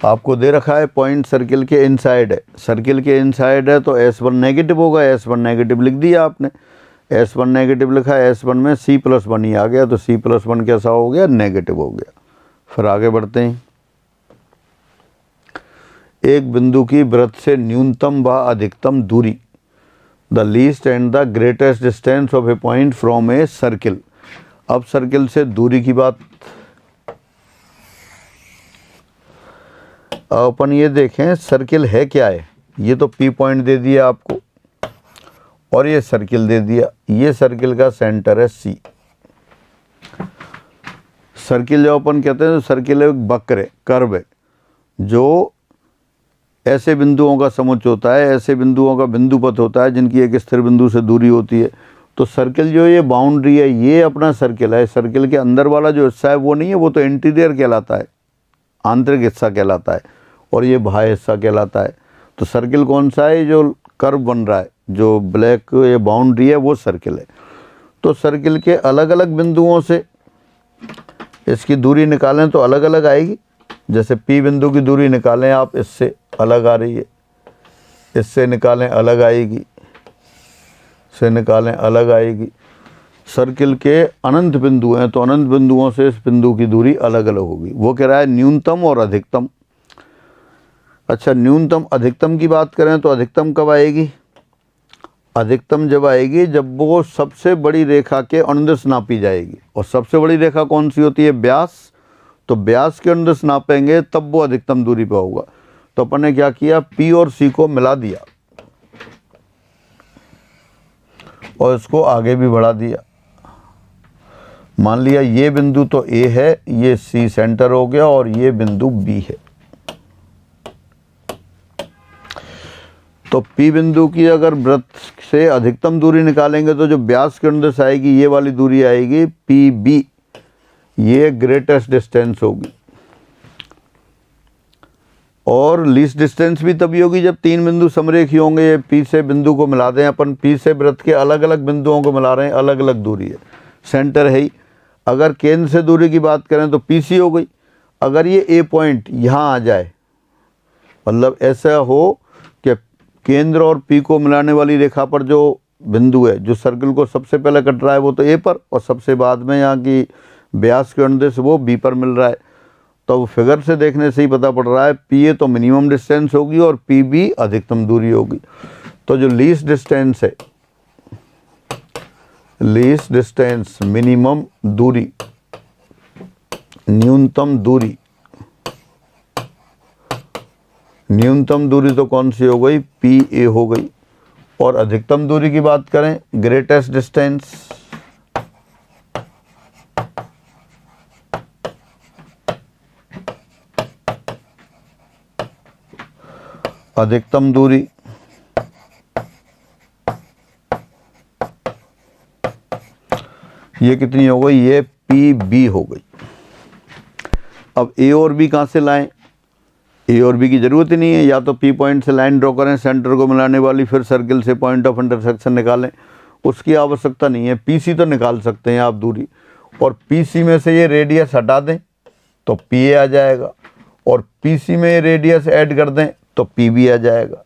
आपको दे रखा है पॉइंट सर्किल के इनसाइड है, सर्किल के इनसाइड है तो S1 नेगेटिव होगा, S1 नेगेटिव लिख दिया आपने। S1 नेगेटिव लिखा है, S1 में c + 1 ही आ गया, तो c + 1 कैसा हो गया, नेगेटिव हो गया। फिर आगे बढ़ते हैं। एक बिंदु की वृत्त से न्यूनतम व अधिकतम दूरी, the least and the greatest distance of a point from a circle. अब सर्किल से दूरी की बात, अपन ये देखें सर्किल है क्या है। ये तो P पॉइंट दे दिया आपको और ये सर्किल दे दिया। ये सर्किल का सेंटर है C। सर्किल जो अपन कहते हैं, सर्किल एक वक्र है, कर्व है, जो ऐसे बिंदुओं का समुच्चय होता है, ऐसे बिंदुओं का बिंदु पथ होता है जिनकी एक स्थिर बिंदु से दूरी होती है। तो सर्किल जो ये बाउंड्री है, ये अपना सर्किल है। सर्किल के अंदर वाला जो हिस्सा है वो नहीं है, वो तो इंटीरियर कहलाता है, आंतरिक हिस्सा कहलाता है, और ये बाह्य हिस्सा कहलाता है। तो सर्किल कौन सा है, जो कर्व बन रहा है, जो ब्लैक ये बाउंड्री है, वो सर्किल है। तो सर्किल के अलग अलग बिंदुओं से इसकी दूरी निकालें तो अलग अलग आएगी। जैसे P बिंदु की दूरी निकालें आप, इससे अलग आ रही है, इससे निकालें अलग आएगी, से निकालें अलग आएगी। सर्किल के अनंत बिंदु हैं, तो अनंत बिंदुओं से इस बिंदु की दूरी अलग अलग होगी। वो कह रहा है न्यूनतम और अधिकतम। अच्छा, न्यूनतम अधिकतम की बात करें तो अधिकतम कब आएगी, अधिकतम जब आएगी जब वो सबसे बड़ी रेखा के अनुदिश नापी जाएगी। और सबसे बड़ी रेखा कौन सी होती है, व्यास। तो व्यास के अनुदिश नापेंगे तब वो अधिकतम दूरी पर होगा। तो अपन ने क्या किया, P और C को मिला दिया और इसको आगे भी बढ़ा दिया। मान लिया ये बिंदु तो A है, ये C सेंटर हो गया और ये बिंदु B है। तो P बिंदु की अगर वृत्त से अधिकतम दूरी निकालेंगे तो जो व्यास के अनुदिश आएगी, ये वाली दूरी आएगी PB, ये ग्रेटेस्ट डिस्टेंस होगी। और लीस्ट डिस्टेंस भी तभी होगी जब तीन बिंदु समरेखी होंगे। ये P से बिंदु को मिला दें अपन, P से वृत्त के अलग अलग बिंदुओं को मिला रहे हैं, अलग अलग दूरी है, सेंटर है ही। अगर केंद्र से दूरी की बात करें तो PC हो गई। अगर ये A पॉइंट यहाँ आ जाए, मतलब ऐसा हो कि केंद्र और P को मिलाने वाली रेखा पर जो बिंदु है, जो सर्किल को सबसे पहले कट रहा है, वो तो A पर, और सबसे बाद में यहाँ की व्यास के अनुदिश वो B पर मिल रहा है। तो फिगर से देखने से ही पता पड़ रहा है PA तो मिनिमम डिस्टेंस होगी और PB अधिकतम दूरी होगी। तो जो लीस्ट डिस्टेंस है, लीस्ट डिस्टेंस मिनिमम दूरी, न्यूनतम दूरी, न्यूनतम दूरी तो कौन सी हो गई, PA हो गई। और अधिकतम दूरी की बात करें, ग्रेटेस्ट डिस्टेंस, अधिकतम दूरी, ये कितनी हो गई, ये PB हो गई। अब A और B कहाँ से लाएं, A और B की ज़रूरत ही नहीं है। या तो P पॉइंट से लाइन ड्रॉ करें सेंटर को मिलाने वाली, फिर सर्किल से पॉइंट ऑफ इंटरसेक्शन निकालें, उसकी आवश्यकता नहीं है। PC तो निकाल सकते हैं आप दूरी, और PC में से ये रेडियस हटा दें तो PA आ जाएगा, और PC में ये रेडियस ऐड कर दें तो PB आ जाएगा।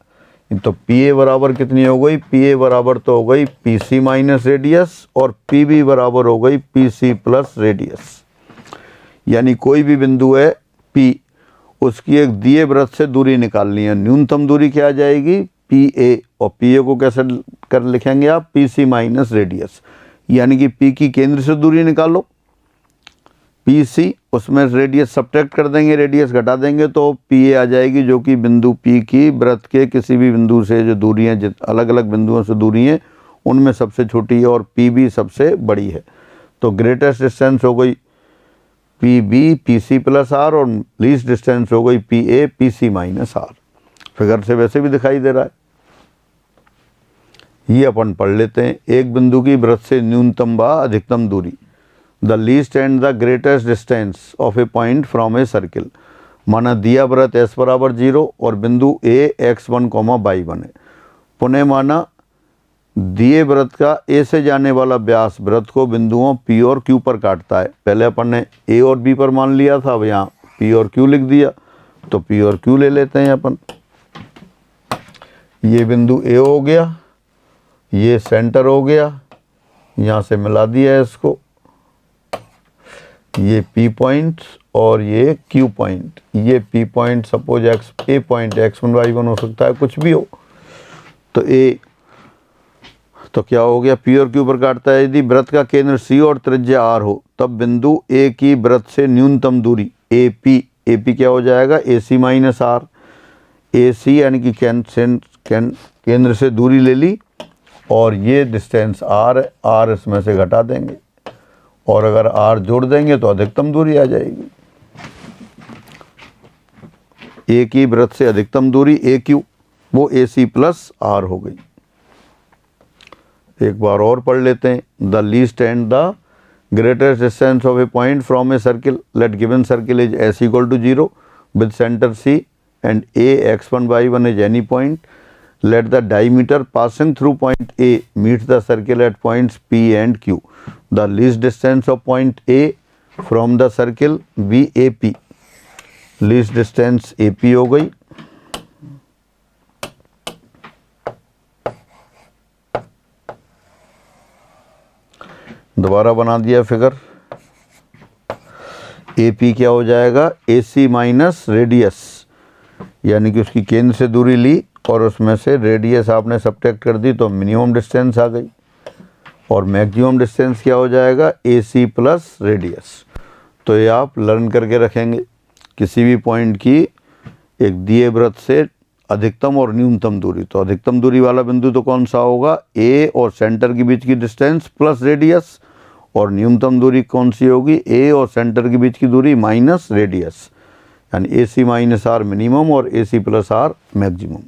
तो PA बराबर कितनी हो गई, PA बराबर तो हो गई PC माइनस रेडियस, और PB बराबर हो गई PC प्लस रेडियस। यानी कोई भी बिंदु है P, उसकी एक दिए वृत्त से दूरी निकालनी है। न्यूनतम दूरी क्या आ जाएगी, PA, और PA को कैसे कर लिखेंगे आप, PC माइनस रेडियस। यानी कि P की केंद्र से दूरी निकालो, PC, उसमें रेडियस सब्ट्रैक्ट कर देंगे, रेडियस घटा देंगे तो PA आ जाएगी, जो कि बिंदु P की वृत्त के किसी भी बिंदु से जो दूरी है, अलग अलग बिंदुओं से दूरी है, उनमें सबसे छोटी है और PB सबसे बड़ी है। तो ग्रेटेस्ट डिस्टेंस हो गई PB PC प्लस R और लीस्ट डिस्टेंस हो गई PA PC minus R। Figure से वैसे भी दिखाई दे रहा है। ये अपन पढ़ लेते हैं। एक बिंदु की वृत्त से न्यूनतम व अधिकतम दूरी, the least and the greatest distance of a point from a circle. माना दिया वृत्त S बराबर 0 और बिंदु A x1, y1 है। पुनः माना दिए वृत्त का A से जाने वाला व्यास वृत्त को बिंदुओं P और Q पर काटता है। पहले अपन ने A और B पर मान लिया था, अब यहाँ P और Q लिख दिया, तो P और Q ले लेते हैं अपन। ये बिंदु A हो गया, ये सेंटर हो गया, यहाँ से मिला दिया है इसको, ये P पॉइंट और ये Q पॉइंट। ये P point suppose A point x1 y1 हो सकता है, कुछ भी हो। तो A तो क्या हो गया, P और Q पर काटता है। यदि वृत्त का केंद्र C और त्रिज्या R हो तब बिंदु A की वृत्त से न्यूनतम दूरी AP क्या हो जाएगा, AC माइनस R। AC यानी कि केंद्र से दूरी ले ली और ये डिस्टेंस R इसमें से घटा देंगे और अगर R जोड़ देंगे तो अधिकतम दूरी आ जाएगी। A की वृत्त से अधिकतम दूरी AQ, वो AC प्लस R हो गई। एक बार और पढ़ लेते हैं। The least and the greatest distance of a point from a circle, let given circle is S = 0 with center C and A x1 y1 is any point. Let the diameter passing through point A meet the circle at points P and Q. The least distance of point A from the circle be AP. Least distance AP हो गई। दोबारा बना दिया figure. AP क्या हो जाएगा, AC minus radius, यानी कि उसकी केंद्र से दूरी ली और उसमें से रेडियस आपने सब्ट्रैक्ट कर दी तो मिनिमम डिस्टेंस आ गई। और मैक्सिमम डिस्टेंस क्या हो जाएगा, AC प्लस रेडियस। तो ये आप लर्न करके रखेंगे। किसी भी पॉइंट की एक दिए वृत्त से अधिकतम और न्यूनतम दूरी, तो अधिकतम दूरी वाला बिंदु तो कौन सा होगा, A और सेंटर के बीच की डिस्टेंस प्लस रेडियस, और न्यूनतम दूरी कौन सी होगी, A और सेंटर के बीच की दूरी माइनस रेडियस, यानी AC माइनस R मिनिमम और AC प्लस R मैक्सिमम।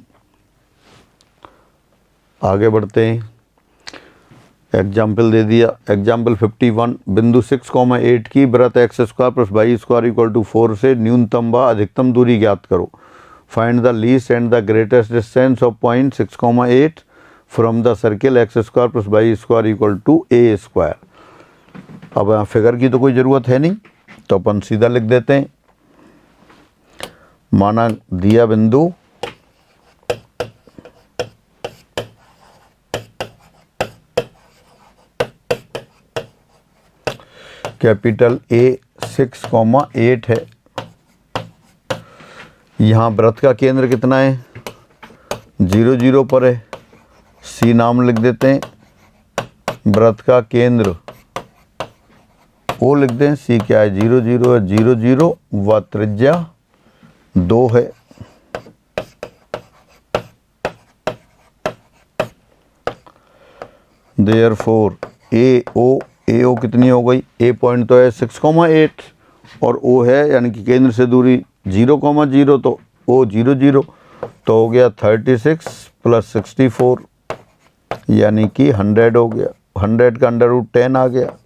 आगे बढ़ते हैं। एग्जाम्पल दे दिया। एग्जाम्पल 51, बिंदु 6,8 की वृत्त x² + y² = 4 से न्यूनतम व अधिकतम दूरी ज्ञात करो। Find the least and the greatest distance of point 6,8 from the circle x² + y² = a²। अब यहाँ फिगर की तो कोई ज़रूरत है नहीं, तो अपन सीधा लिख देते हैं। माना दिया बिंदु कैपिटल A 6,8 है। यहाँ वृत्त का केंद्र कितना है, 0 0 पर है। C नाम लिख देते हैं। वृत्त का केंद्र O लिख दें। C क्या है, 0 0 है, 0 0 व त्रिज्या 2 है। देयरफॉर AO कितनी हो गई, A पॉइंट तो है 6,8 और O है यानी कि केंद्र से दूरी 0, 0, तो O 0 0 तो हो गया 36 + 64 यानी कि 100 हो गया। 100 का √10 आ गया।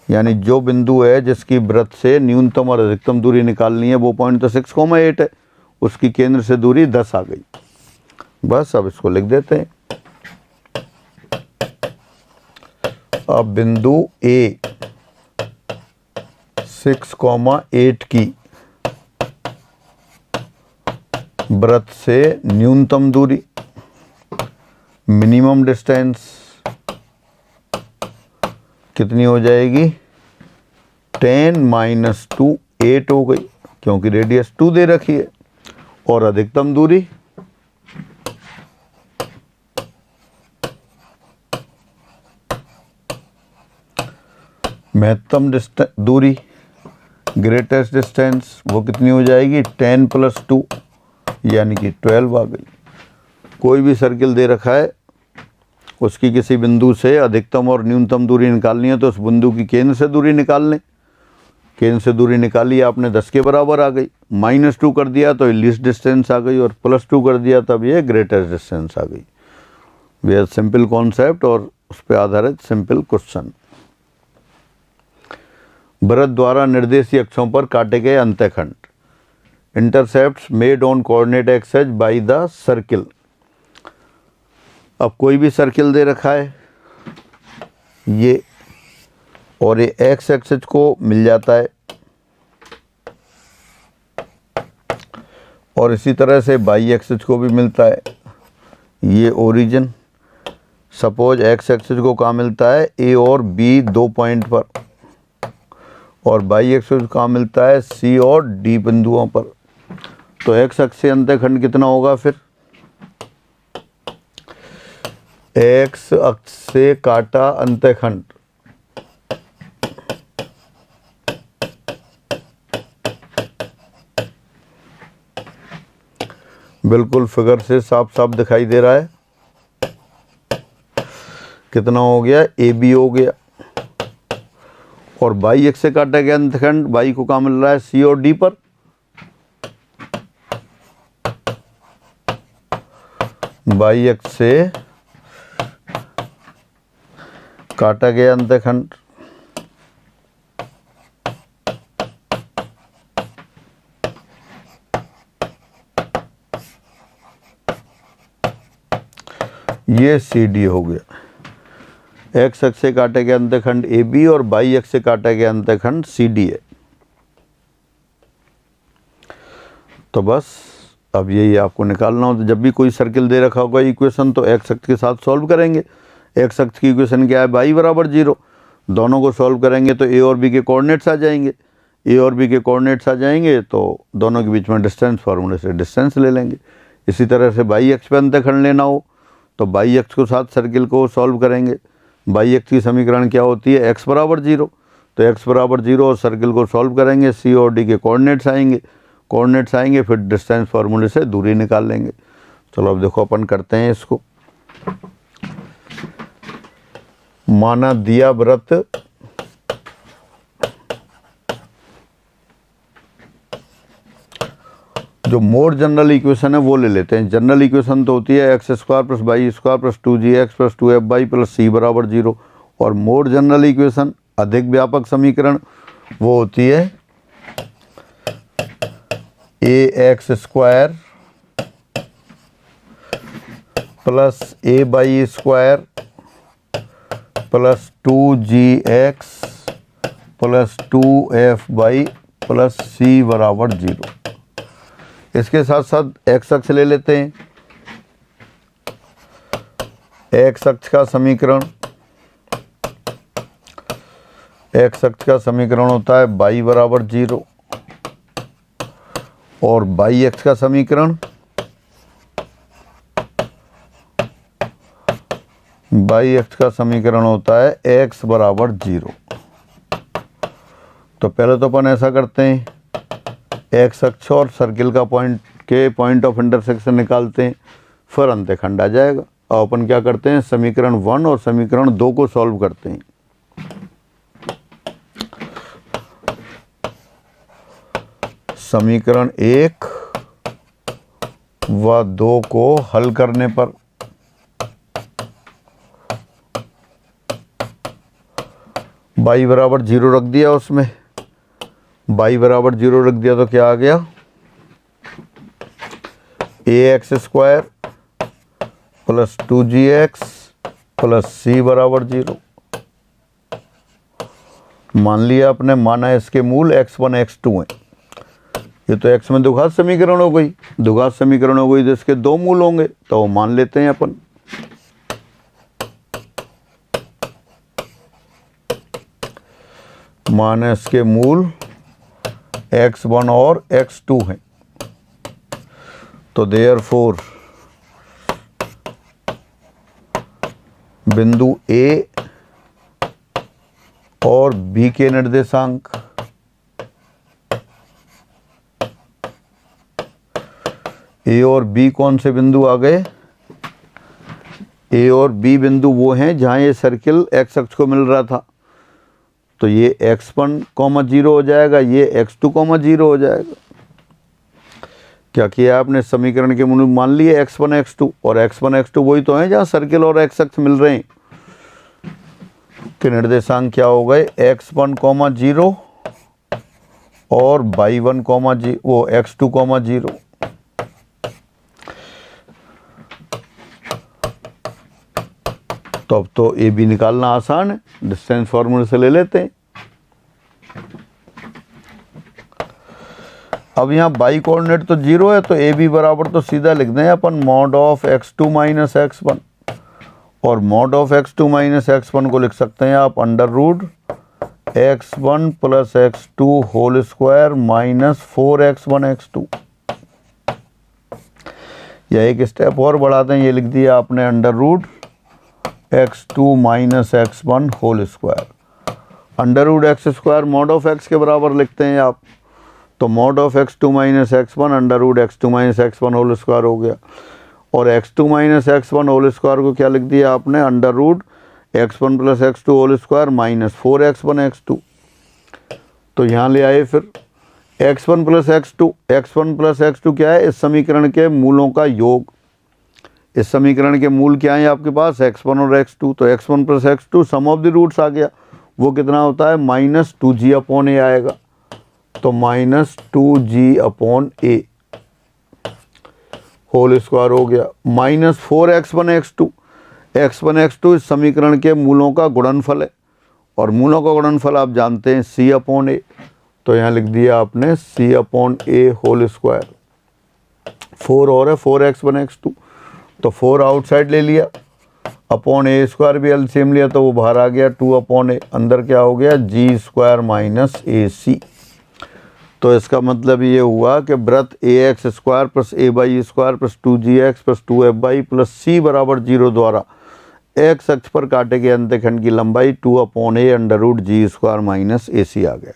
यानी जो बिंदु है जिसकी वृत्त से न्यूनतम और अधिकतम दूरी निकालनी है, वो पॉइंट तो 6,8 है, उसकी केंद्र से दूरी 10 आ गई। बस अब इसको लिख देते हैं। अब बिंदु A 6,8 की वृत्त से न्यूनतम दूरी, मिनिमम डिस्टेंस कितनी हो जाएगी, 10 - 2 8 हो गई, क्योंकि रेडियस 2 दे रखी है। और अधिकतम दूरी महत्तम दूरी, ग्रेटेस्ट डिस्टेंस, वो कितनी हो जाएगी 10 + 2 यानी कि 12 आ गई। कोई भी सर्किल दे रखा है, उसकी किसी बिंदु से अधिकतम और न्यूनतम दूरी निकालनी है तो उस बिंदु की केंद्र से दूरी निकाल लें। केंद्र से दूरी निकाली आपने 10 के बराबर आ गई, -2 कर दिया तो लीस्ट डिस्टेंस आ गई और +2 कर दिया तब ये ग्रेटेस्ट डिस्टेंस आ गई। वेरी सिंपल कॉन्सेप्ट और उस पर आधारित सिंपल क्वेश्चन। वृत्त द्वारा निर्देशीय अक्षों पर काटे गए अंतःखंड, intercepts made on coordinate axes by the circle. अब कोई भी सर्किल दे रखा है ये, और ये एक्स एक्सिस को मिल जाता है और इसी तरह से वाई एक्सिस को भी मिलता है। ये ओरिजिन, सपोज एक्स एक्सिस को कहाँ मिलता है, ए और बी 2 पॉइंट पर, और वाई एक्सिस कहाँ मिलता है, सी और डी बिंदुओं पर। तो एक्स अक्ष से अंतःखंड कितना होगा फिर, एक्स अक्ष से काटा अंतःखंड बिल्कुल फिगर से साफ साफ दिखाई दे रहा है। कितना हो गया, ए बी हो गया, और वाई एक्स से काटा गया अंतःखंड वाई को कहाँ मिल रहा है, सी और डी पर। वाई एक्स से काटा गया अंतःखंड ये सी डी हो गया। एक्स अक्ष से काटे गया अंतःखंड ए बी और वाई अक्ष से काटा गया अंतःखंड सी डी है। तो बस अब यही आपको निकालना हो। तो जब भी कोई सर्किल दे रखा होगा इक्वेशन तो एक्स अक्ष के साथ सॉल्व करेंगे। एक्स अक्ष की इक्वेशन क्या है, वाई = 0। दोनों को सॉल्व करेंगे तो ए और बी के कोऑर्डिनेट्स आ जाएंगे। ए और बी के कोऑर्डिनेट्स आ जाएंगे तो दोनों के बीच में डिस्टेंस फार्मूले से डिस्टेंस ले लेंगे। इसी तरह से वाई अक्ष पे अंतःखंड लेना हो तो वाई अक्ष के साथ सर्किल को सॉल्व करेंगे। वाई अक्ष की समीकरण क्या होती है, x = 0। तो x = 0 और सर्किल को सॉल्व करेंगे, सी और डी के कोऑर्डिनेट्स आएंगे, फिर डिस्टेंस फार्मूले से दूरी निकाल लेंगे। चलो अब देखो अपन करते हैं इसको। माना दिया वृत्त जो मोड जनरल इक्वेशन है वो ले लेते हैं। जनरल इक्वेशन तो होती है x² + y² + 2gx + 2fy + c = 0, और मोड जनरल इक्वेशन अधिक व्यापक समीकरण वो होती है ax² + ay² + 2gx + 2fy + c = 0। इसके साथ साथ एक्स अक्ष ले लेते हैं। एक्स अक्ष का समीकरण होता है y = 0, और वाई अक्ष का समीकरण होता है x = 0। तो पहले तो अपन ऐसा करते हैं, एक्स अक्ष और सर्किल का पॉइंट ऑफ इंटरसेक्शन निकालते हैं, फिर अंतःखंड आ जाएगा। अब अपन क्या करते हैं, समीकरण 1 और समीकरण 2 को सॉल्व करते हैं। समीकरण 1 व 2 को हल करने पर y = 0 रख दिया, उसमें y = 0 रख दिया तो क्या आ गया, ax² + 2gx + c = 0। मान लिया आपने, माना इसके मूल x1 x2 हैं। ये तो x में द्विघात समीकरण हो गई, तो इसके 2 मूल होंगे तो वो मान लेते हैं अपन। माना इसके मूल x1 और x2 हैं, तो देयरफॉर बिंदु A और बी के निर्देशांक ए और बी कौन से बिंदु आ गए? ए और बी बिंदु वो हैं जहां ये सर्किल एक्स अक्ष को मिल रहा था, तो ये x1, 0 हो जाएगा, ये x2, 0 हो जाएगा। क्या किया आपने? समीकरण के मूल मान लिए x1, x2, और x1, x2 वही तो हैं जहां सर्किल और x अक्ष मिल रहे हैं। के निर्देशांक क्या हो गए? x1, 0 और y1, x2, 0। तो अब तो ए बी निकालना आसान है, डिस्टेंस फॉर्मूले से ले लेते हैं। अब यहाँ बाई कोऑर्डिनेट तो 0 है, तो ए बी बराबर तो सीधा लिख दें अपन mod of x2 minus x1, और mod of x2 minus x1 को लिख सकते हैं आप under root x1 plus x2 whole square minus 4x1 x2। या एक स्टेप और बढ़ा दें, ये लिख दिया आपने under root x2 minus x1 whole square. Under root x square mod of x के बराबर लिखते हैं आप, तो mod of x2 minus x1 under root x2 minus x1 whole square हो गया। और x2 minus x1 whole square को क्या लिख दिया आपने? Under root x1 plus x2 whole square minus 4x1 x2। तो यहाँ ले आए फिर x1 प्लस x2 क्या है? इस समीकरण के मूलों का योग। इस समीकरण के मूल क्या है आपके पास? x1 और x2। तो x1 plus x2 sum of the roots आ गया, वो कितना होता है? माइनस 2g अपॉन ए आएगा, तो माइनस 2g अपॉन ए होल स्क्वायर हो गया। माइनस 4x1 x2 इस समीकरण के मूलों का गुणनफल है, और मूलों का गुणनफल आप जानते हैं c अपॉन ए, तो यहाँ लिख दिया आपने c अपॉन ए होल स्क्वायर। 4 और है 4x1 x2, तो 4 आउटसाइड ले लिया, अपॉन ए स्क्वायर भी एलसीएम लिया, तो वो बाहर आ गया 2 अपॉन ए। अंदर क्या हो गया? G square minus a c. तो इसका मतलब ये हुआ कि वृत्त a x square plus a y square plus 2gx plus 2fy plus c बराबर 0 द्वारा एक्स अक्ष पर काटे गए अंतखंड की लंबाई 2 upon a under root g square minus a सी आ गया।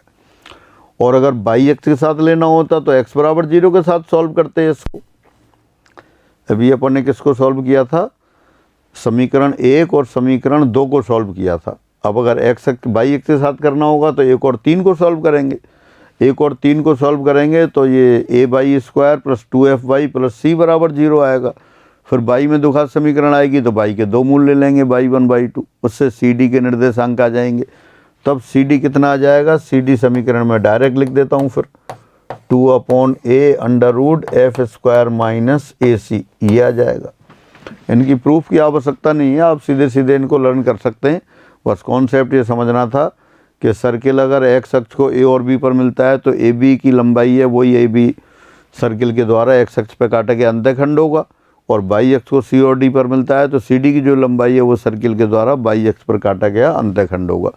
और अगर बाई एक्स के साथ लेना होता तो x बराबर 0 के साथ सॉल्व करते हैं इसको। अभी अपन ने किसको सॉल्व किया था? समीकरण 1 और समीकरण 2 को सॉल्व किया था। अब अगर बाई एक्स के साथ करना होगा तो 1 और 3 को सॉल्व करेंगे। 1 और 3 को सॉल्व करेंगे तो ये a y square plus 2fy plus c बराबर 0 आएगा। फिर बाई में दुघात समीकरण आएगी तो बाई के 2 मूल ले लेंगे, बाई 1 बाई 2, उससे सी डी के निर्देशांक आ जाएंगे। तब सी डी कितना आ जाएगा? सी डी समीकरण में डायरेक्ट लिख देता हूँ फिर 2 upon a under root f square minus a c, ये आ जाएगा। इनकी प्रूफ की आवश्यकता नहीं है, आप सीधे सीधे इनको लर्न कर सकते हैं। बस कॉन्सेप्ट ये समझना था कि सर्किल अगर एक्स अक्ष को ए और बी पर मिलता है तो ए बी की लंबाई है वही ए बी सर्किल के द्वारा एक्स अक्ष पर काटा गया अंतखंड होगा, और बाई अक्ष को सी और डी पर मिलता है तो सी डी की जो लंबाई है वो सर्किल के द्वारा बाई अक्ष पर काटा गया अंतखंड होगा।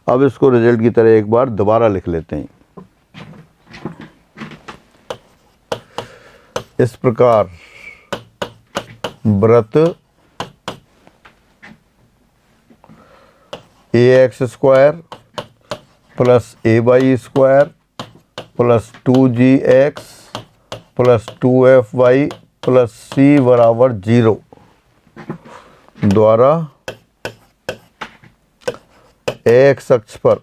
अब इसको रिजल्ट की तरह एक बार दोबारा लिख लेते हैं। इस प्रकार वृत्त a x square plus a y square plus 2gx plus 2fy plus c बराबर 0 द्वारा एक्स अक्ष पर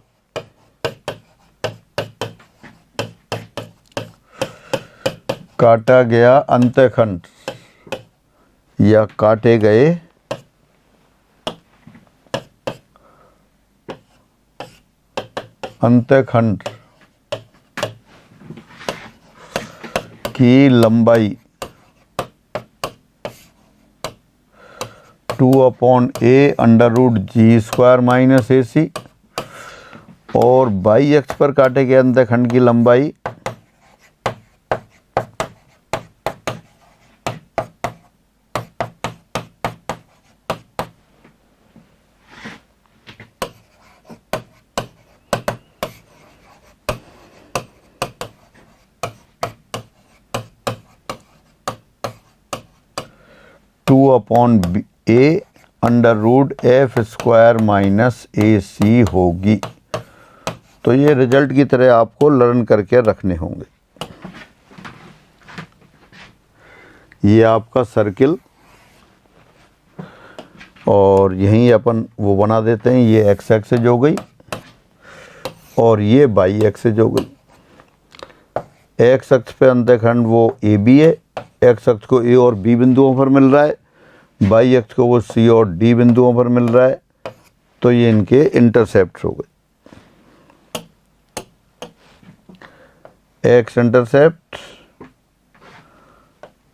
काटा गया अंतखंड या काटे गए अंतखंड की लंबाई 2 upon a under root g square minus a c, और बाई अक्ष पर काटे गए अंतखंड की लंबाई 2 upon a under root f square minus a c होगी। तो ये रिजल्ट की तरह आपको लर्न करके रखने होंगे। ये आपका सर्किल, और यहीं अपन वो बना देते हैं, ये एक्स एक्सिस हो गई और ये वाई एक्सिस हो गई। एक्स अक्ष पे अंतःखंड वो ए बी है, एक्स अक्ष को ए और बी बिंदुओं पर मिल रहा है, वाई अक्ष को वो सी और डी बिंदुओं पर मिल रहा है। तो ये इनके इंटरसेप्ट हो गए। एक्स इंटरसेप्ट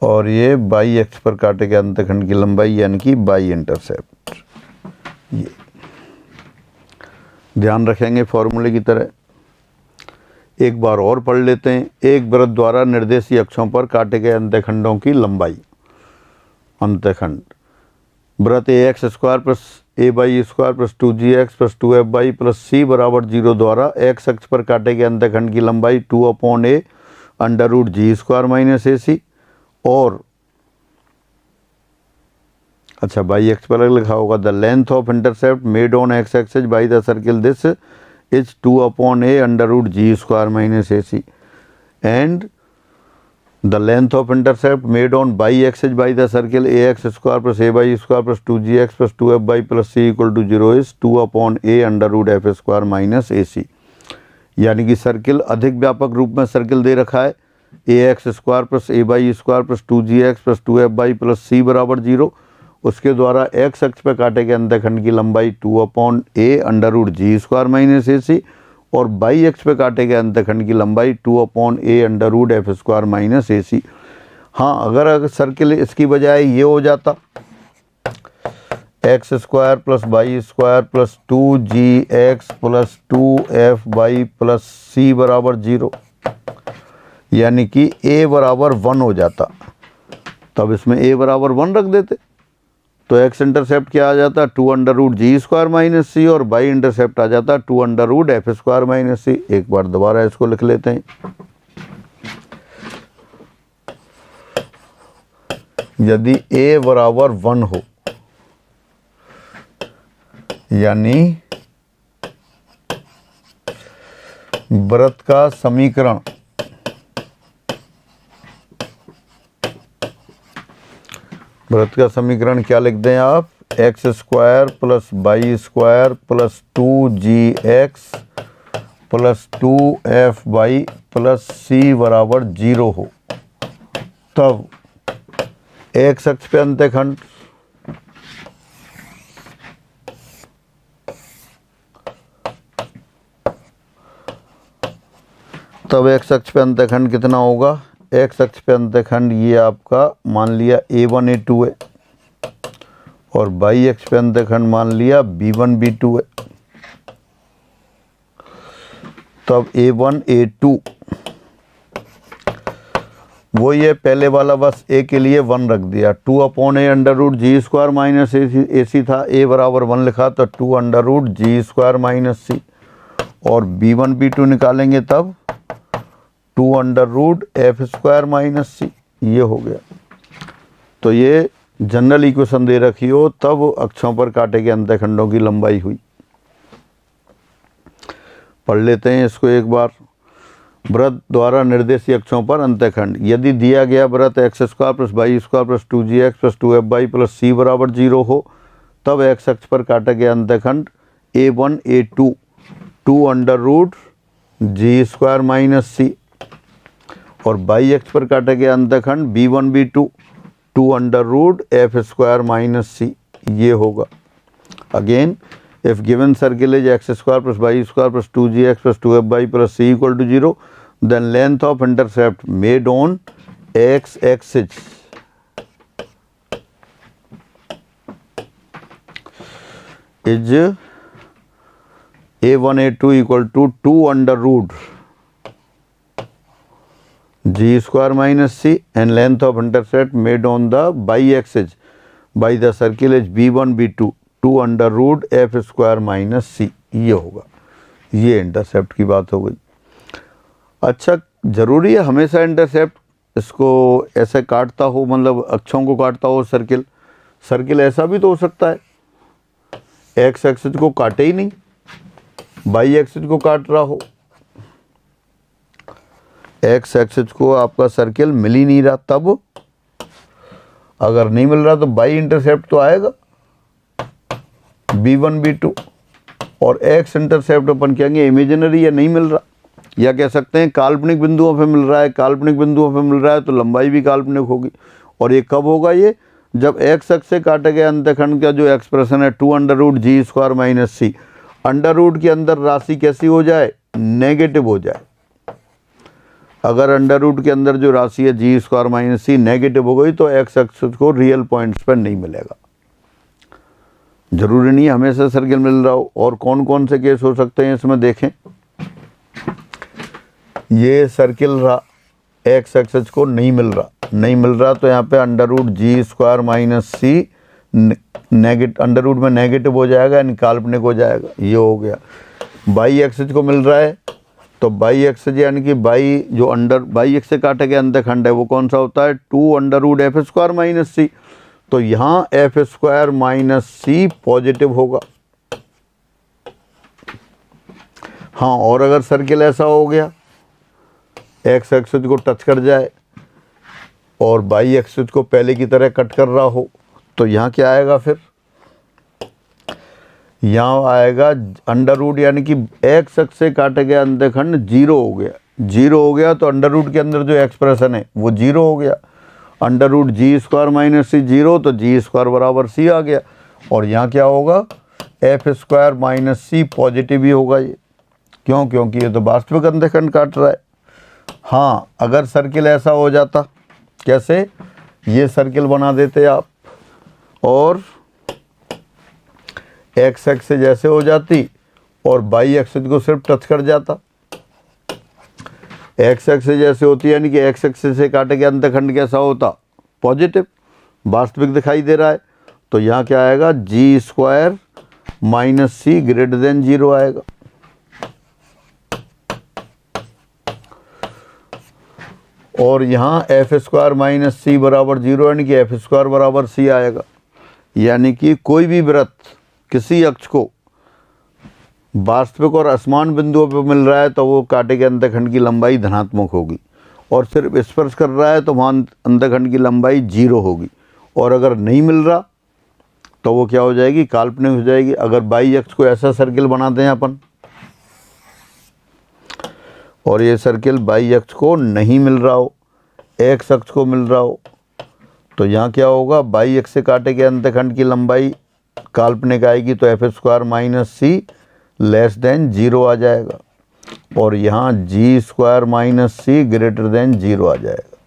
और ये वाई एक्स पर काटे गए अंतःखंड की लंबाई यानी कि वाई इंटरसेप्ट। ये ध्यान रखेंगे फॉर्मूले की तरह। एक बार और पढ़ लेते हैं। एक वृत्त द्वारा निर्देशीय अक्षों पर काटे गए अंतःखंडों की लंबाई। अंतःखंड वृत्त a x square plus a y square plus 2gx plus 2fy plus c बराबर 0 द्वारा एक्स अक्ष पर काटे गए अंतःखंड की लंबाई 2/a under root g square minus a c, और अच्छा वाई एक्स पर लिखा होगा the length of intercept made on x axis by the circle this is 2/a under root g square minus a c, and the length of intercept made on y axis by the circle ax square plus ay square plus 2gx plus 2fy plus c equal to 0 is 2/a under root f square minus ac। यानी कि circle अधिक व्यापक रूप में circle दे रखा है ax square plus ay square plus 2gx plus 2fy plus c बराबर 0। उसके द्वारा x अक्ष पर काटे गए अंतःखंड की लंबाई 2/a under root g square minus a c, और वाई एक्स पे काटे गए अंतःखंड की लंबाई 2/a under root f square minus a c. हाँ, अगर सर्किल इसकी बजाय ये हो जाता x square plus y square plus 2gx plus 2fy plus c बराबर 0, यानी कि a बराबर 1 हो जाता, तब इसमें a बराबर 1 रख देते तो एक्स इंटरसेप्ट क्या आ जाता 2 under root g square minus c, और वाई इंटरसेप्ट आ जाता 2 under root f square minus c. एक बार दोबारा इसको लिख लेते हैं। यदि a बराबर 1 हो, यानी वृत्त का समीकरण क्या लिख दें आप, x square plus y square plus 2gx plus 2fy plus c बराबर 0 हो, तब एक्स अक्ष पे अंतःखंड कितना होगा। एक्स अक्ष पे अंतःखंड ये आपका मान लिया a1 a2 है, और वाई अक्ष पे अंतःखंड मान लिया b1 b2 है। तब a1 a2 वो ये पहले वाला बस a के लिए 1 रख दिया, 2/a under root g square minus a c था, a बराबर 1 लिखा तो 2 under root g square minus c, और b1 b2 निकालेंगे तब 2 under root f square minus c, ये हो गया। तो ये जनरल इक्वेशन दे रखी हो तब अक्षों पर काटे गए अंतःखंडों की लंबाई हुई। पढ़ लेते हैं इसको एक बार। वृत्त द्वारा निर्देशीय अक्षों पर अंतःखंड। यदि दिया गया वृत्त x square plus y square plus 2gx plus 2fy plus c बराबर 0 हो, तब एक्स अक्ष पर काटा गया अंतःखंड a1 a2 2 under root g square minus c, और वाई एक्स पर काटा गया अंतःखंड b1 b2 2 under root f square minus c, ये होगा। Again if given circle is x square plus y square plus 2gx plus 2fy plus c equal to 0, then length of intercept made on x axis is a1 a2 equal to 2 under root g square minus c, and length of intercept made on the y axis by the circle is b1 b2 2 under root f square minus c, ये होगा। ये intercept की बात हो गई। अच्छा, ज़रूरी है हमेशा इंटरसेप्ट इसको ऐसे काटता हो, मतलब अक्षों को काटता हो सर्किल ऐसा भी तो हो सकता है एक्स एक्सिस को काटे ही नहीं, बाई एक्सिस को काट रहा हो, एक्स एक्सिस को आपका सर्किल मिल ही नहीं रहा, तब अगर नहीं मिल रहा तो बाई इंटरसेप्ट तो आएगा B1 B2, और एक्स इंटरसेप्ट अपन कहेंगे इमेजिनरी या नहीं मिल रहा, या कह सकते हैं काल्पनिक बिंदुओं पे मिल रहा है, काल्पनिक बिंदुओं पे मिल रहा है तो लंबाई भी काल्पनिक होगी। और ये कब होगा? ये जब एक्स अक्ष से काटे गए अंतखंड का जो एक्सप्रेशन है 2√g² - c, अंडर रूट के अंदर राशि कैसी हो जाए? नेगेटिव हो जाए। अगर अंडर रूट के अंदर जो राशि है g² - c नेगेटिव हो गई तो एक्स अक्ष को रियल पॉइंट्स पर नहीं मिलेगा। जरूरी नहीं हमेशा सर्किल मिल रहा हो। और कौन कौन से केस हो सकते हैं इसमें देखें। ये सर्किल रहा, एक्स एक्सिस को नहीं मिल रहा तो यहाँ पे √g² - c negative, under root में नेगेटिव हो जाएगा यानी काल्पनिक हो जाएगा। ये हो गया। बाई एक्सिस को मिल रहा है तो बाई एक्सिस यानी कि बाई एक्स से काटे गए अंतखंड है वो कौन सा होता है? 2√f² - c, तो यहाँ f² - c पॉजिटिव होगा। हाँ, और अगर सर्किल ऐसा हो गया एक्स एक्सिस को टच कर जाए और बाई एक्सिस को पहले की तरह कट कर रहा हो तो यहाँ क्या आएगा? फिर यहाँ आएगा अंडर रूट, यानी कि एक्स अक्ष से काटे गया अंतखंड 0 हो गया। 0 हो गया तो अंडर रूट के अंदर जो एक्सप्रेशन है वो 0 हो गया। √g² - c 0 तो g² = c आ गया। और यहाँ क्या होगा? f² - c पॉजिटिव ही होगा ये। क्यों? क्योंकि ये तो वास्तविक अंतखंड काट रहा है। हाँ, अगर सर्किल ऐसा हो जाता, कैसे? ये सर्किल बना देते आप और एक्स एक्सिस जैसे हो जाती और बाई एक्सिस को सिर्फ टच कर जाता। एक्स एक्सिस जैसे होती यानी कि एक्स एक्सिस से काटे गया अंतखंड कैसा होता? पॉजिटिव, वास्तविक दिखाई दे रहा है। तो यहाँ क्या आएगा? g² - c > 0 आएगा। और यहाँ f² - c = 0 यानी कि f² = c आएगा। यानी कि कोई भी वृत्त किसी अक्ष को वास्तविक और असमान बिंदुओं पर मिल रहा है तो वो काटे गए अंतखंड की लंबाई धनात्मक होगी, और सिर्फ स्पर्श कर रहा है तो वहाँ अंतखंड की लंबाई 0 होगी। और अगर नहीं मिल रहा तो वो क्या हो जाएगी? काल्पनिक हो जाएगी। अगर बाई अक्ष को ऐसा सर्किल बनाते हैं अपन और ये सर्किल बाई अक्ष को नहीं मिल रहा हो, एक्स अक्ष को मिल रहा हो, तो यहाँ क्या होगा? बाई अक्ष से काटे गए अंतखंड की लंबाई काल्पनिक आएगी तो f² - c < 0 आ जाएगा। और यहाँ g² - c > 0 आ जाएगा।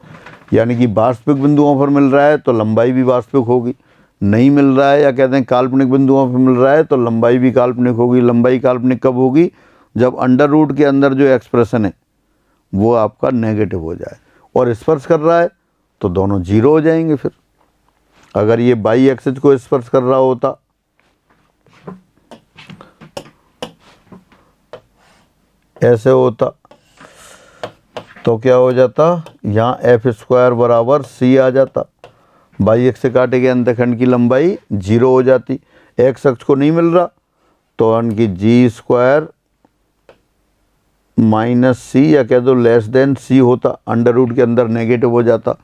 यानी कि वास्तविक बिंदुओं पर मिल रहा है तो लंबाई भी वास्तविक होगी, नहीं मिल रहा है या कहते हैं काल्पनिक बिंदुओं पर मिल रहा है तो लंबाई भी काल्पनिक होगी। लंबाई काल्पनिक कब होगी? जब अंडर रूट के अंदर जो एक्सप्रेशन है वो आपका नेगेटिव हो जाए। और स्पर्श कर रहा है तो दोनों 0 हो जाएंगे। फिर अगर ये बाई एक्सिस को स्पर्श कर रहा होता ऐसे होता तो क्या हो जाता? यहाँ f² = c आ जाता। बाई एक्स से काटे गए अंतखंड की लंबाई 0 हो जाती। एक्स अक्ष को नहीं मिल रहा तो उनकी g² - c या कह दो < c होता, अंडर रूट के अंदर नेगेटिव हो जाता।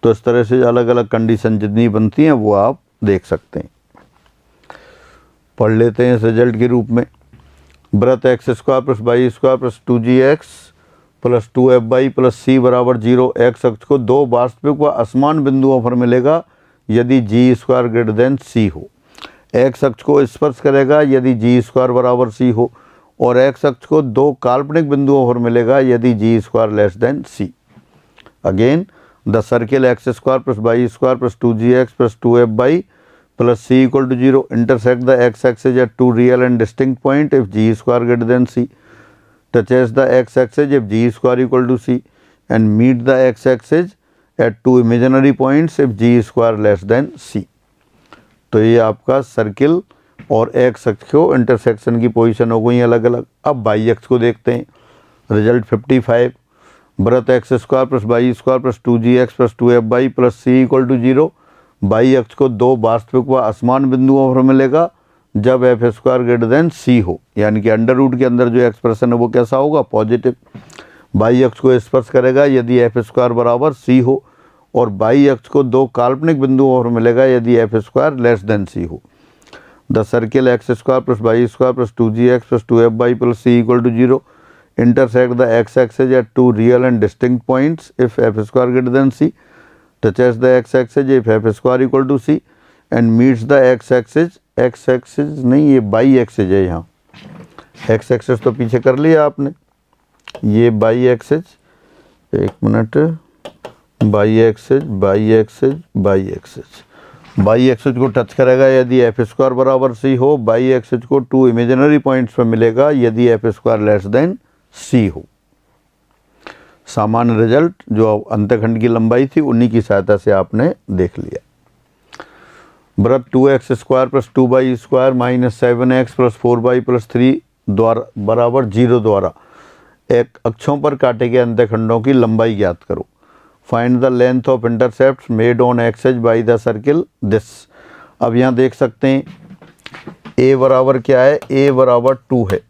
तो इस तरह से अलग अलग कंडीशन जितनी बनती हैं वो आप देख सकते हैं। पढ़ लेते हैं इस रिजल्ट के रूप में। वृत्त x² + y² + 2gx + 2fy + c = 0 x अक्ष को दो वास्तविक व असमान बिंदुओं पर मिलेगा यदि g² < c हो। एक्स अक्ष को स्पर्श करेगा यदि g² c हो, और एक्स अक्ष को दो काल्पनिक बिंदुओं पर मिलेगा यदि g² < c। Again the circle x² + y² + 2gx + 2fy + c = 0 intersect the x-axis at two real and distinct points if g² < c, touches the x-axis if g² = c, and meet the x-axis at two imaginary points if g² < c। तो ये आपका circle और x अक्ष को intersection की position हो गई अलग अलग। अब वाई अक्ष को देखते हैं। रिजल्ट 55। वृत्त x² + y² + 2gx + 2fy + c = 0 Y अक्ष को दो वास्तविक व असमान बिंदुओं पर मिलेगा जब F square greater than c हो, यानी कि अंडर रूट के अंदर जो एक्सप्रेशन है वो कैसा होगा, पॉजिटिव। बाई अक्ष को स्पर्श करेगा यदि एफ स्क्वायर बराबर सी हो, और बाई अक्ष को दो काल्पनिक बिंदुओं पर मिलेगा यदि f square less than c हो। The circle x square plus y square plus 2gx plus 2f plus c equal to 0 intersect the x-axis at two real and distinct points if f square greater than c, touches the x-axis if f square equal to c, and meets the x-axis, x-axis नहीं ये y-axis है, यहाँ x-axis तो पीछे कर लिया आपने, ये y-axis, एक minute, y-axis, y-axis, y-axis, y-axis को टच करेगा यदि एफ स्क्वायर बराबर सी हो, y-axis को टू इमेजिनरी पॉइंट्स पर मिलेगा यदि f square less than c हो। सामान्य रिजल्ट जो अंतखंड की लंबाई थी उन्हीं की सहायता से आपने देख लिया। वृत्त 2x square plus 2y square minus 7x plus 4y plus 3 द्वारा बराबर 0 द्वारा एक अक्षों पर काटे गए अंतखंडों की लंबाई ज्ञात करो। Find the length of intercept made on axes by the circle this. अब यहाँ देख सकते हैं a बराबर क्या है, a बराबर 2 है,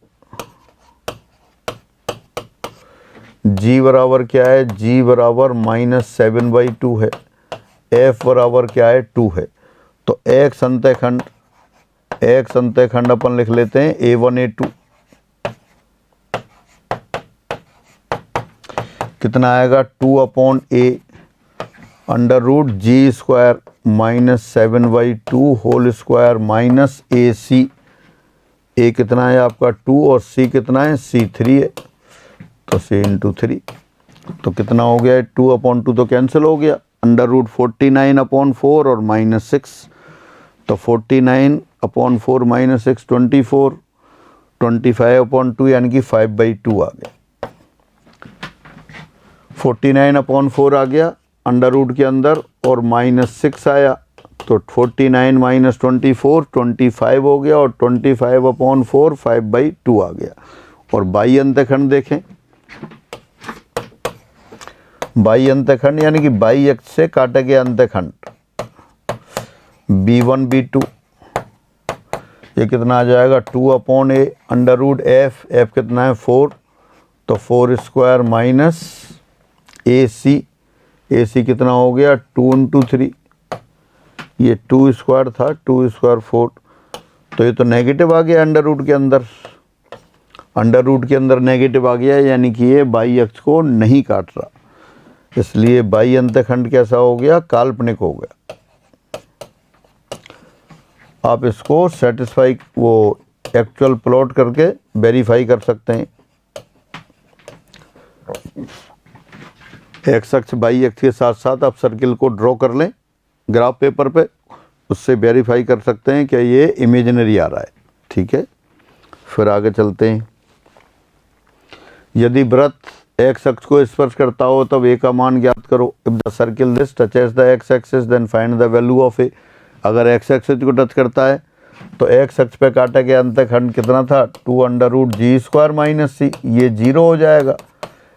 g बराबर क्या है, g बराबर -7/2 है, f बराबर क्या है, 2 है। तो x अंतःखंड अपन लिख लेते हैं a1 a2, कितना आएगा 2/a under root g square -7/2 whole square minus AC। a कितना है आपका 2 और c कितना है, c 3 है, तो c इंटू 3, तो कितना हो गया, 2/2 तो कैंसिल हो गया, अंडर रूट 49/4 और -6, तो 49/4 -6 24, 25/2 यानी कि 5/2 आ गया। 49/4 आ गया अंडर रूट के अंदर और -6 आया, तो 49 - 24 25 हो गया और 25/4 5/2 आ गया। और बाई अंतखंड देखें, बाई अंतखंड यानी कि बाई अक्ष से काटे गए अंतखंड b1 b2, ये कितना आ जाएगा 2/a अंडर रूट f कितना है 4, तो 4 स्क्वायर माइनस AC कितना हो गया 2 इंटू 3, ये 2 स्क्वायर था, 2 स्क्वायर 4, तो ये तो नेगेटिव आ गया अंडर रूट के अंदर, अंडर रूट के अंदर नेगेटिव आ गया, यानी कि ये बाई अक्ष को नहीं काट रहा, इसलिए बाई अंतखंड कैसा हो गया, काल्पनिक हो गया। आप इसको सेटिस्फाई वो एक्चुअल प्लॉट करके वेरीफाई कर सकते हैं। एक्स अक्ष बाई अक्ष के साथ साथ आप सर्किल को ड्रॉ कर लें ग्राफ पेपर पे, उससे वेरीफाई कर सकते हैं कि ये इमेजिनरी आ रहा है। ठीक है, फिर आगे चलते हैं। यदि वृत्त एक्स अक्ष को स्पर्श करता हो तब ए का मान ज्ञात करो। If the circle this touches the x axis then find the value of a. अगर एक्स एक्सिस को टच करता है तो एक्स अक्ष पे काटा गया अंतखंड कितना था 2 under root g square minus c, ये 0 हो जाएगा,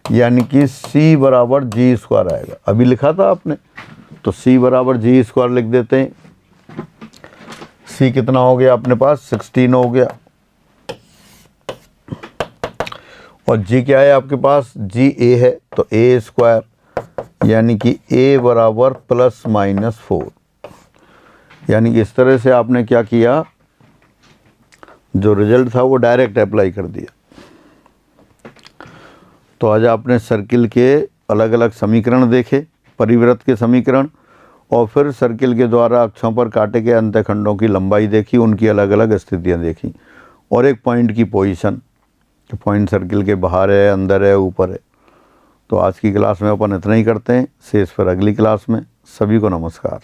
यानी कि c बराबर जी स्क्वायर आएगा। अभी लिखा था आपने, तो c बराबर जी स्क्वायर लिख देते हैं। c कितना हो गया अपने पास 16 हो गया, और g क्या है आपके पास, g a है, तो a स्क्वायर यानी कि a बराबर ±4, यानी कि इस तरह से आपने क्या किया, जो रिजल्ट था वो डायरेक्ट अप्लाई कर दिया। तो आज आपने सर्किल के अलग अलग समीकरण देखे, परिवृत्त के समीकरण, और फिर सर्किल के द्वारा अक्षों पर काटे गए अंतखंडों की लंबाई देखी, उनकी अलग अलग स्थितियां देखी, और एक पॉइंट की पोजीशन, पॉइंट सर्किल के बाहर है, अंदर है, ऊपर है। तो आज की क्लास में अपन इतना ही करते हैं, शेष फिर अगली क्लास में। सभी को नमस्कार।